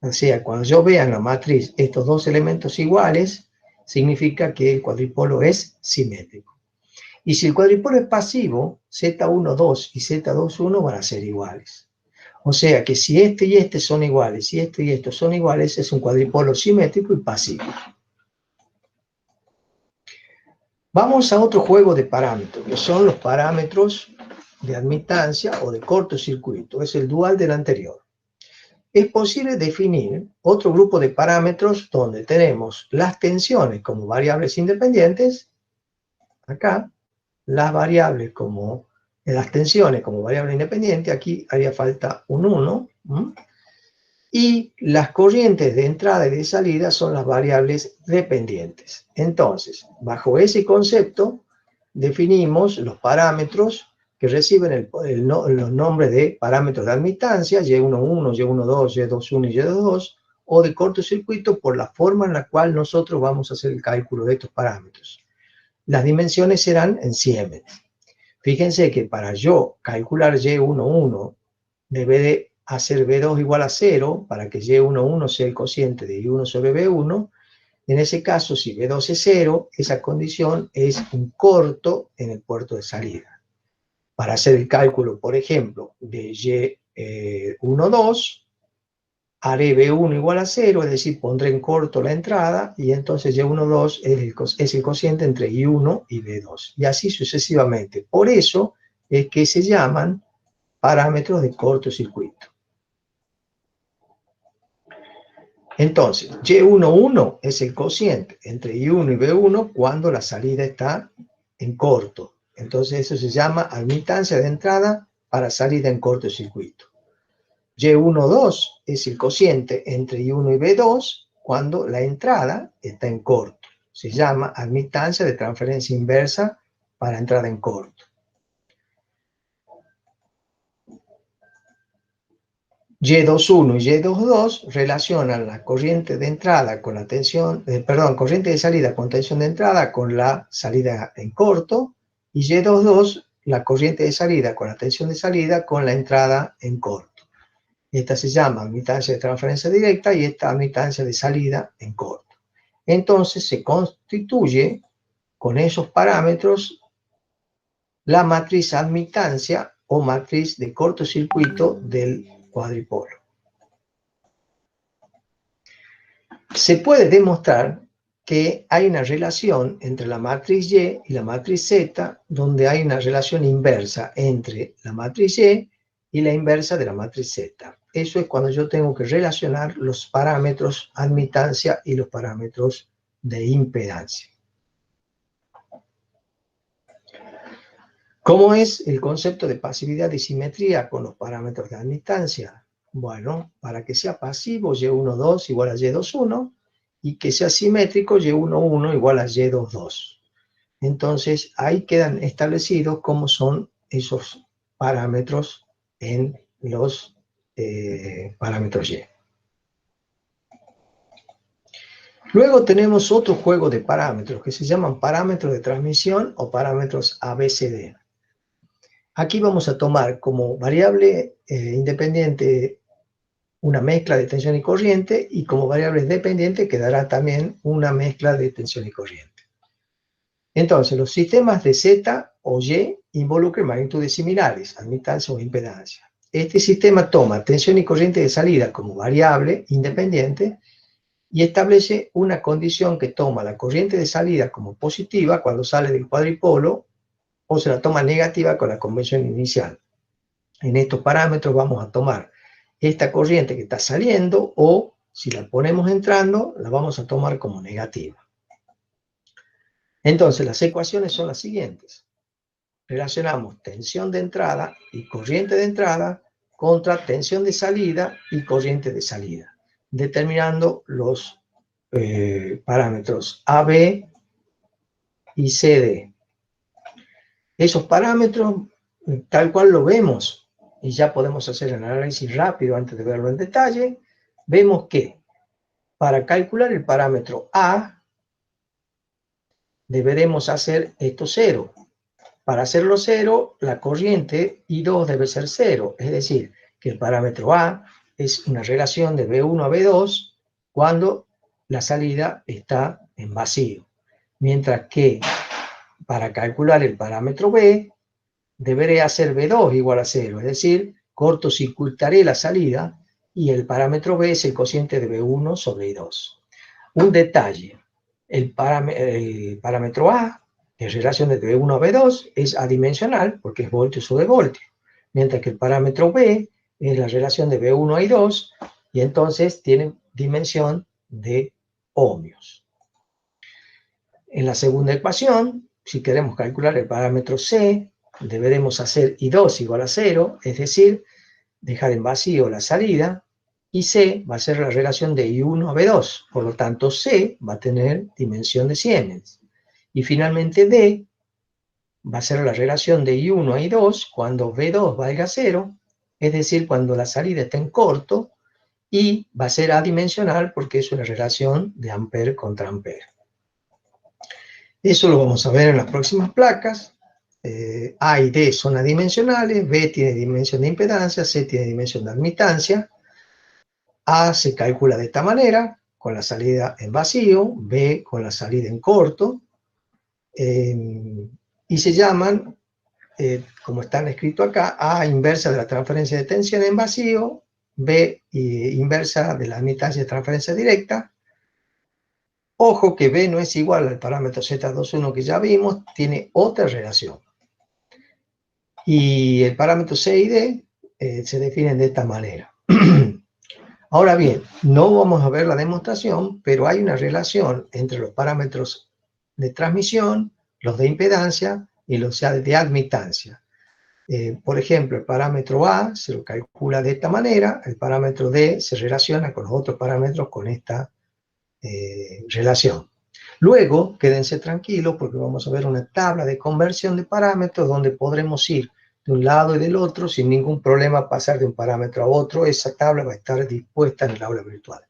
O sea, cuando yo vea en la matriz estos dos elementos iguales, significa que el cuadripolo es simétrico. Y si el cuadripolo es pasivo, Z12 y Z21 van a ser iguales. O sea que si este y este son iguales, y este y estos son iguales, es un cuadripolo simétrico y pasivo. Vamos a otro juego de parámetros, que son los parámetros de admitancia o de cortocircuito. Es el dual del anterior. Es posible definir otro grupo de parámetros donde tenemos las tensiones como variables independientes, acá, las tensiones como variable independiente, aquí haría falta un 1, y las corrientes de entrada y de salida son las variables dependientes. Entonces, bajo ese concepto, definimos los parámetros que reciben los nombres de parámetros de admitancia, Y11, Y12, Y21 y Y22, o de cortocircuito por la forma en la cual nosotros vamos a hacer el cálculo de estos parámetros. Las dimensiones serán en siemens. Fíjense que para yo calcular Y11 debe de hacer B2 igual a 0 para que Y11 sea el cociente de I1 sobre B1. En ese caso, si B2 es 0, esa condición es un corto en el puerto de salida. Para hacer el cálculo, por ejemplo, de Y12, haré B1 igual a 0, es decir, pondré en corto la entrada, y entonces Y1, 2 es el cociente entre I1 y B2, y así sucesivamente. Por eso es que se llaman parámetros de cortocircuito. Entonces, Y11 es el cociente entre I1 y B1 cuando la salida está en corto. Entonces eso se llama admitancia de entrada para salida en cortocircuito. Y12 es el cociente entre I1 y B2 cuando la entrada está en corto. Se llama admitancia de transferencia inversa para entrada en corto. Y21 y Y22 relacionan la corriente de entrada con la tensión, corriente de salida con tensión de entrada con la salida en corto, y Y22 la corriente de salida con la tensión de salida con la entrada en corto. Esta se llama admitancia de transferencia directa y esta admitancia de salida en corto. Entonces se constituye con esos parámetros la matriz admitancia o matriz de cortocircuito del cuadripolo. Se puede demostrar que hay una relación entre la matriz Y y la matriz Z, donde hay una relación inversa entre la matriz Y y la inversa de la matriz Z. Eso es cuando yo tengo que relacionar los parámetros admitancia y los parámetros de impedancia. ¿Cómo es el concepto de pasividad y simetría con los parámetros de admitancia? Bueno, para que sea pasivo, Y12 igual a Y21, y que sea simétrico, Y11 igual a Y22. Entonces, ahí quedan establecidos cómo son esos parámetros en los parámetros Y. Luego tenemos otro juego de parámetros que se llaman parámetros de transmisión o parámetros ABCD. Aquí vamos a tomar como variable independiente una mezcla de tensión y corriente, y como variable dependiente quedará también una mezcla de tensión y corriente. Entonces, los sistemas de Z o Y involucran magnitudes similares, admitancia o impedancia. Este sistema toma tensión y corriente de salida como variable independiente y establece una condición que toma la corriente de salida como positiva cuando sale del cuadripolo, o se la toma negativa con la convención inicial. En estos parámetros vamos a tomar esta corriente que está saliendo, o si la ponemos entrando, la vamos a tomar como negativa. Entonces, las ecuaciones son las siguientes. Relacionamos tensión de entrada y corriente de entrada contra tensión de salida y corriente de salida, determinando los parámetros AB y CD. Esos parámetros, tal cual lo vemos, y ya podemos hacer el análisis rápido antes de verlo en detalle, vemos que para calcular el parámetro A, deberemos hacer esto 0. Para hacerlo 0, la corriente I2 debe ser 0, es decir, que el parámetro A es una relación de B1 a B2 cuando la salida está en vacío. Mientras que para calcular el parámetro B, deberé hacer B2 igual a 0, es decir, cortocircuitaré la salida y el parámetro B es el cociente de B1 sobre I2. Un detalle, el parámetro A, en relación de B1 a B2, es adimensional porque es voltio sobre voltio, mientras que el parámetro B es la relación de B1 a I2 y entonces tiene dimensión de ohmios. En la segunda ecuación, si queremos calcular el parámetro C, deberemos hacer I2 igual a 0, es decir, dejar en vacío la salida, y C va a ser la relación de I1 a B2, por lo tanto C va a tener dimensión de Siemens. Y finalmente D va a ser la relación de I1 a I2 cuando B2 valga 0, es decir, cuando la salida está en corto, y va a ser adimensional porque es una relación de ampere contra ampere. Eso lo vamos a ver en las próximas placas. A y D son adimensionales, B tiene dimensión de impedancia, C tiene dimensión de admitancia. A se calcula de esta manera, con la salida en vacío, B con la salida en corto, y se llaman, como están escritos acá, A inversa de la transferencia de tensión en vacío B inversa de la admitancia de transferencia directa. Ojo que B no es igual al parámetro Z21 que ya vimos, tiene otra relación. Y el parámetro C y D se definen de esta manera. Ahora bien, no vamos a ver la demostración, pero hay una relación entre los parámetros de transmisión, los de impedancia y los de admitancia. Por ejemplo, el parámetro A se lo calcula de esta manera, el parámetro D se relaciona con los otros parámetros con esta relación. Luego, quédense tranquilos porque vamos a ver una tabla de conversión de parámetros donde podremos ir de un lado y del otro sin ningún problema pasar de un parámetro a otro. Esa tabla va a estar dispuesta en el aula virtual.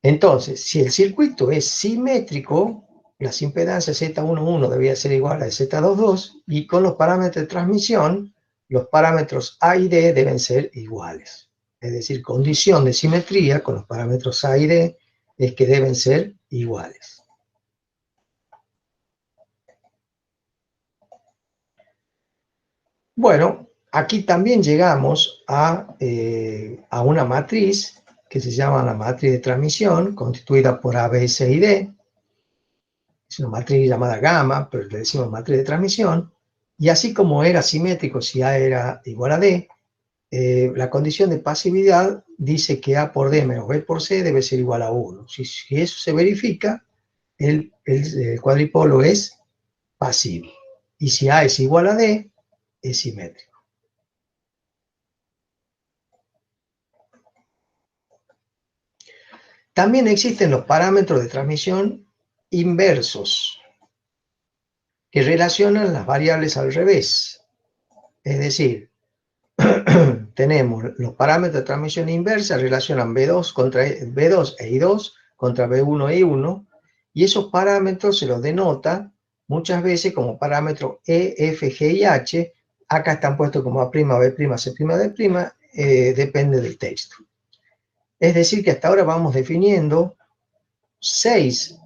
Entonces, si el circuito es simétrico, las impedancias Z11 debería ser igual a Z22 y con los parámetros de transmisión, los parámetros A y D deben ser iguales. Es decir, condición de simetría con los parámetros A y D es que deben ser iguales. Bueno, aquí también llegamos a una matriz que se llama la matriz de transmisión, constituida por A, B, C y D. Es una matriz llamada gamma, pero le decimos matriz de transmisión. Y así como era simétrico si A era igual a D, la condición de pasividad dice que A por D menos B por C debe ser igual a 1. Si eso se verifica, el cuadripolo es pasivo. Y si A es igual a D, es simétrico. También existen los parámetros de transmisión inversos, que relacionan las variables al revés. Es decir, tenemos los parámetros de transmisión inversa, relacionan B2 e I2 contra B1 e I1, y esos parámetros se los denota muchas veces como parámetros E, F, G y H. Acá están puestos como A', B', C', D', depende del texto. Es decir, que hasta ahora vamos definiendo 6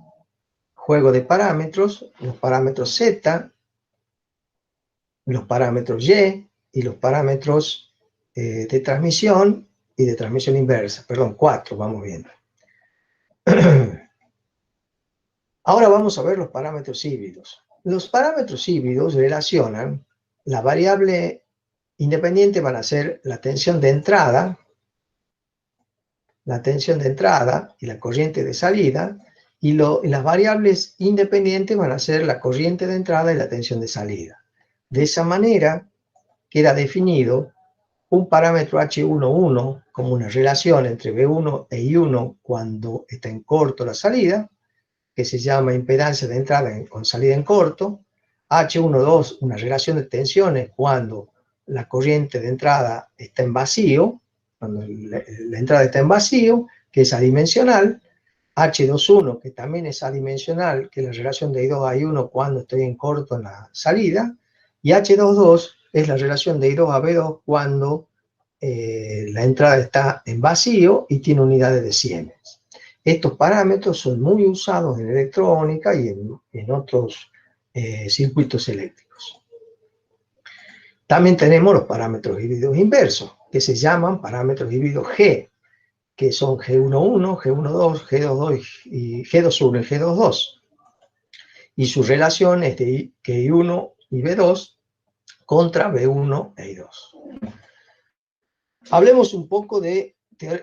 juegos de parámetros, los parámetros Z, los parámetros Y los parámetros de transmisión y de transmisión inversa. Perdón, 4, vamos viendo. Ahora vamos a ver los parámetros híbridos. Los parámetros híbridos relacionan la variable independiente van a ser la tensión de entrada y la corriente de salida, y las variables independientes van a ser la corriente de entrada y la tensión de salida. De esa manera queda definido un parámetro H11 como una relación entre B1 e I1 cuando está en corto la salida, que se llama impedancia de entrada con salida en corto. H12, una relación de tensiones cuando la corriente de entrada está en vacío, cuando la entrada está en vacío, que es adimensional. H21, que también es adimensional, que es la relación de I2 a I1 cuando estoy en corto en la salida. Y H22 es la relación de I2 a B2 cuando la entrada está en vacío y tiene unidades de Siemens. Estos parámetros son muy usados en electrónica y en otros circuitos eléctricos. También tenemos los parámetros híbridos inversos, que se llaman parámetros híbridos G, que son G11, G12, G22 y G21 y G22. Y su relación es de que I1 y B2 contra B1 e I2. Hablemos un poco de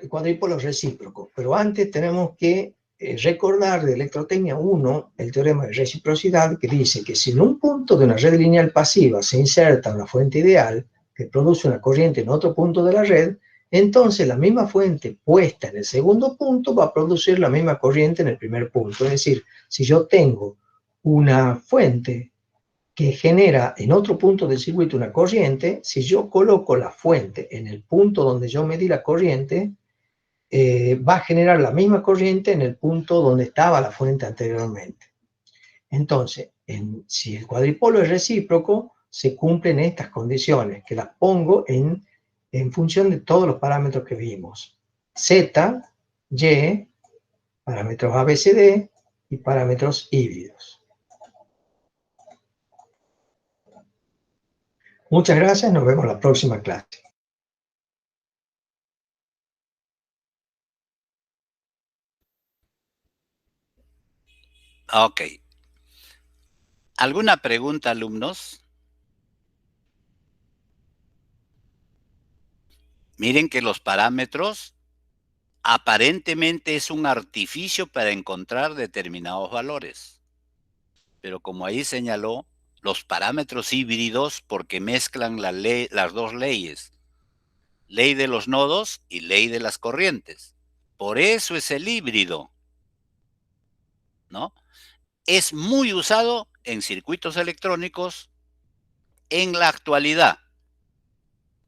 cuadrípolos recíprocos, pero antes tenemos que recordar de Electrotecnia 1 el teorema de reciprocidad, que dice que si en un punto de una red lineal pasiva se inserta una fuente ideal que produce una corriente en otro punto de la red, entonces la misma fuente puesta en el segundo punto va a producir la misma corriente en el primer punto. Es decir, si yo tengo una fuente que genera en otro punto del circuito una corriente, si yo coloco la fuente en el punto donde yo medí la corriente, va a generar la misma corriente en el punto donde estaba la fuente anteriormente. Entonces, si el cuadripolo es recíproco, se cumplen estas condiciones, que las pongo en función de todos los parámetros que vimos. Z, Y, parámetros ABCD y parámetros híbridos. Muchas gracias, nos vemos en la próxima clase. Ok. ¿Alguna pregunta, alumnos? Miren que los parámetros aparentemente es un artificio para encontrar determinados valores. Pero como ahí señaló, los parámetros híbridos porque mezclan las dos leyes, ley de los nodos y ley de las corrientes. Por eso es el híbrido, ¿no? Es muy usado en circuitos electrónicos en la actualidad.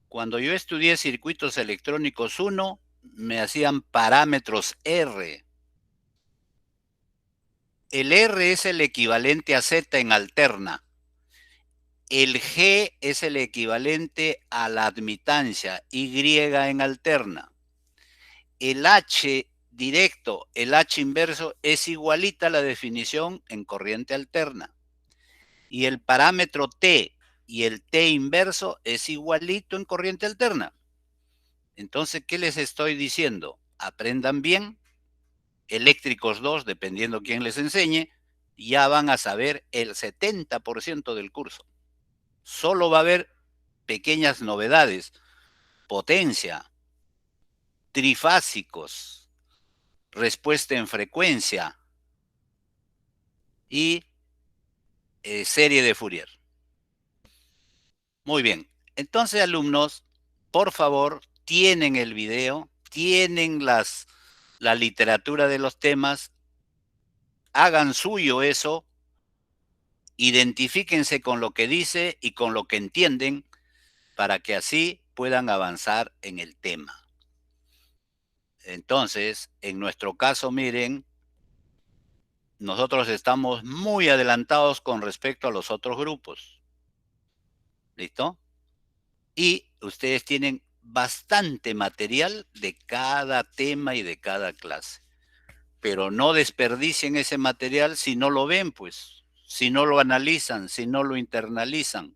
Cuando yo estudié circuitos electrónicos 1, me hacían parámetros R. El R es el equivalente a Z en alterna. El G es el equivalente a la admitancia, Y en alterna. El H directo, el H inverso, es igualita a la definición en corriente alterna. Y el parámetro T y el T inverso es igualito en corriente alterna. Entonces, ¿qué les estoy diciendo? Aprendan bien. Eléctricos 2, dependiendo quién les enseñe, ya van a saber el 70% del curso. Solo va a haber pequeñas novedades. Potencia, trifásicos, respuesta en frecuencia y serie de Fourier. Muy bien. Entonces, alumnos, por favor, tienen el video, tienen la literatura de los temas, hagan suyo eso, identifíquense con lo que dice y con lo que entienden para que así puedan avanzar en el tema. Entonces, en nuestro caso, miren, nosotros estamos muy adelantados con respecto a los otros grupos. ¿Listo? Y ustedes tienen bastante material de cada tema y de cada clase. Pero no desperdicien ese material si no lo ven, pues, si no lo analizan, si no lo internalizan.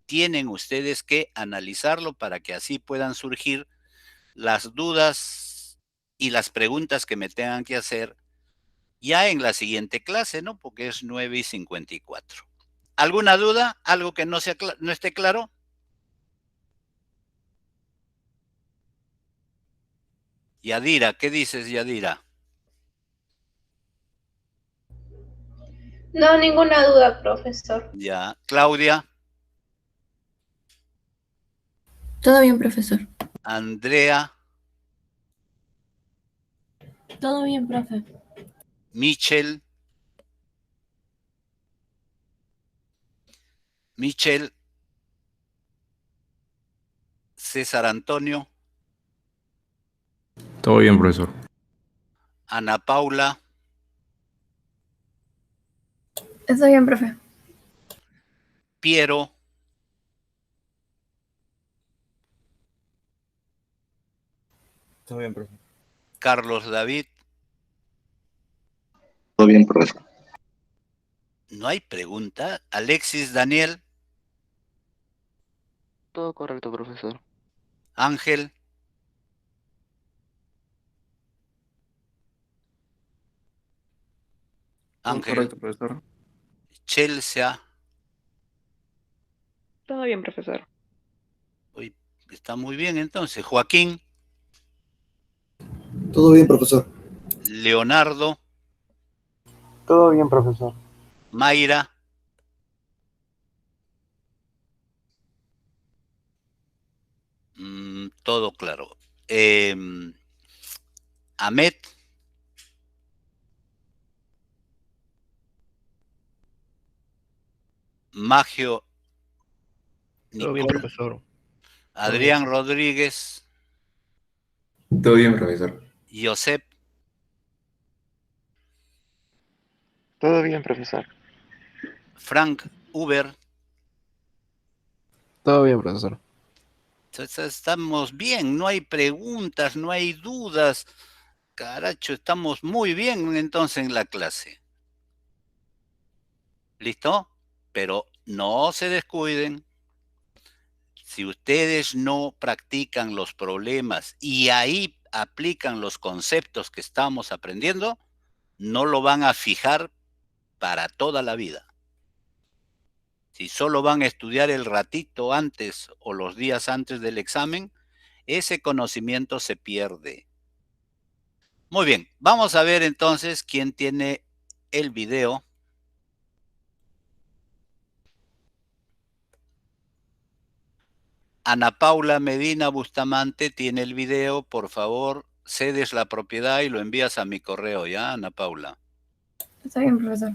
Tienen ustedes que analizarlo para que así puedan surgir las dudas y las preguntas que me tengan que hacer ya en la siguiente clase, ¿no? Porque es 9:54. ¿Alguna duda? ¿Algo que no esté claro? Yadira, ¿qué dices, Yadira? No, ninguna duda, profesor. Ya. Claudia, Todo bien, profesor. Andrea, Todo bien, profe. Michel, César Antonio, Todo bien, profesor. Ana Paula, Está bien, profe. Piero, Todo bien, profe. Carlos David. Todo bien, profesor. No hay pregunta. Alexis Daniel, Todo correcto, profesor. Ángel, Todo correcto, profesor. Chelsea. Todo bien, profesor. Uy, está muy bien entonces. Joaquín, Todo bien, profesor. Leonardo, Todo bien, profesor. Mayra, todo claro. Ahmed, Magio, Todo bien, Nicole, profesor. Adrián Rodríguez, Todo bien, profesor. Josep, Todo bien, profesor. Frank, Uber. Todo bien, profesor. Estamos bien, no hay preguntas, no hay dudas. Caracho, estamos muy bien entonces en la clase. ¿Listo? Pero no se descuiden. Si ustedes no practican los problemas y ahí aplican los conceptos que estamos aprendiendo, no lo van a fijar para toda la vida. Si solo van a estudiar el ratito antes o los días antes del examen, ese conocimiento se pierde. Muy bien, vamos a ver entonces quién tiene el video. Ana Paula Medina Bustamante tiene el video. Por favor, cedes la propiedad y lo envías a mi correo, ¿ya, Ana Paula? Está bien, profesor.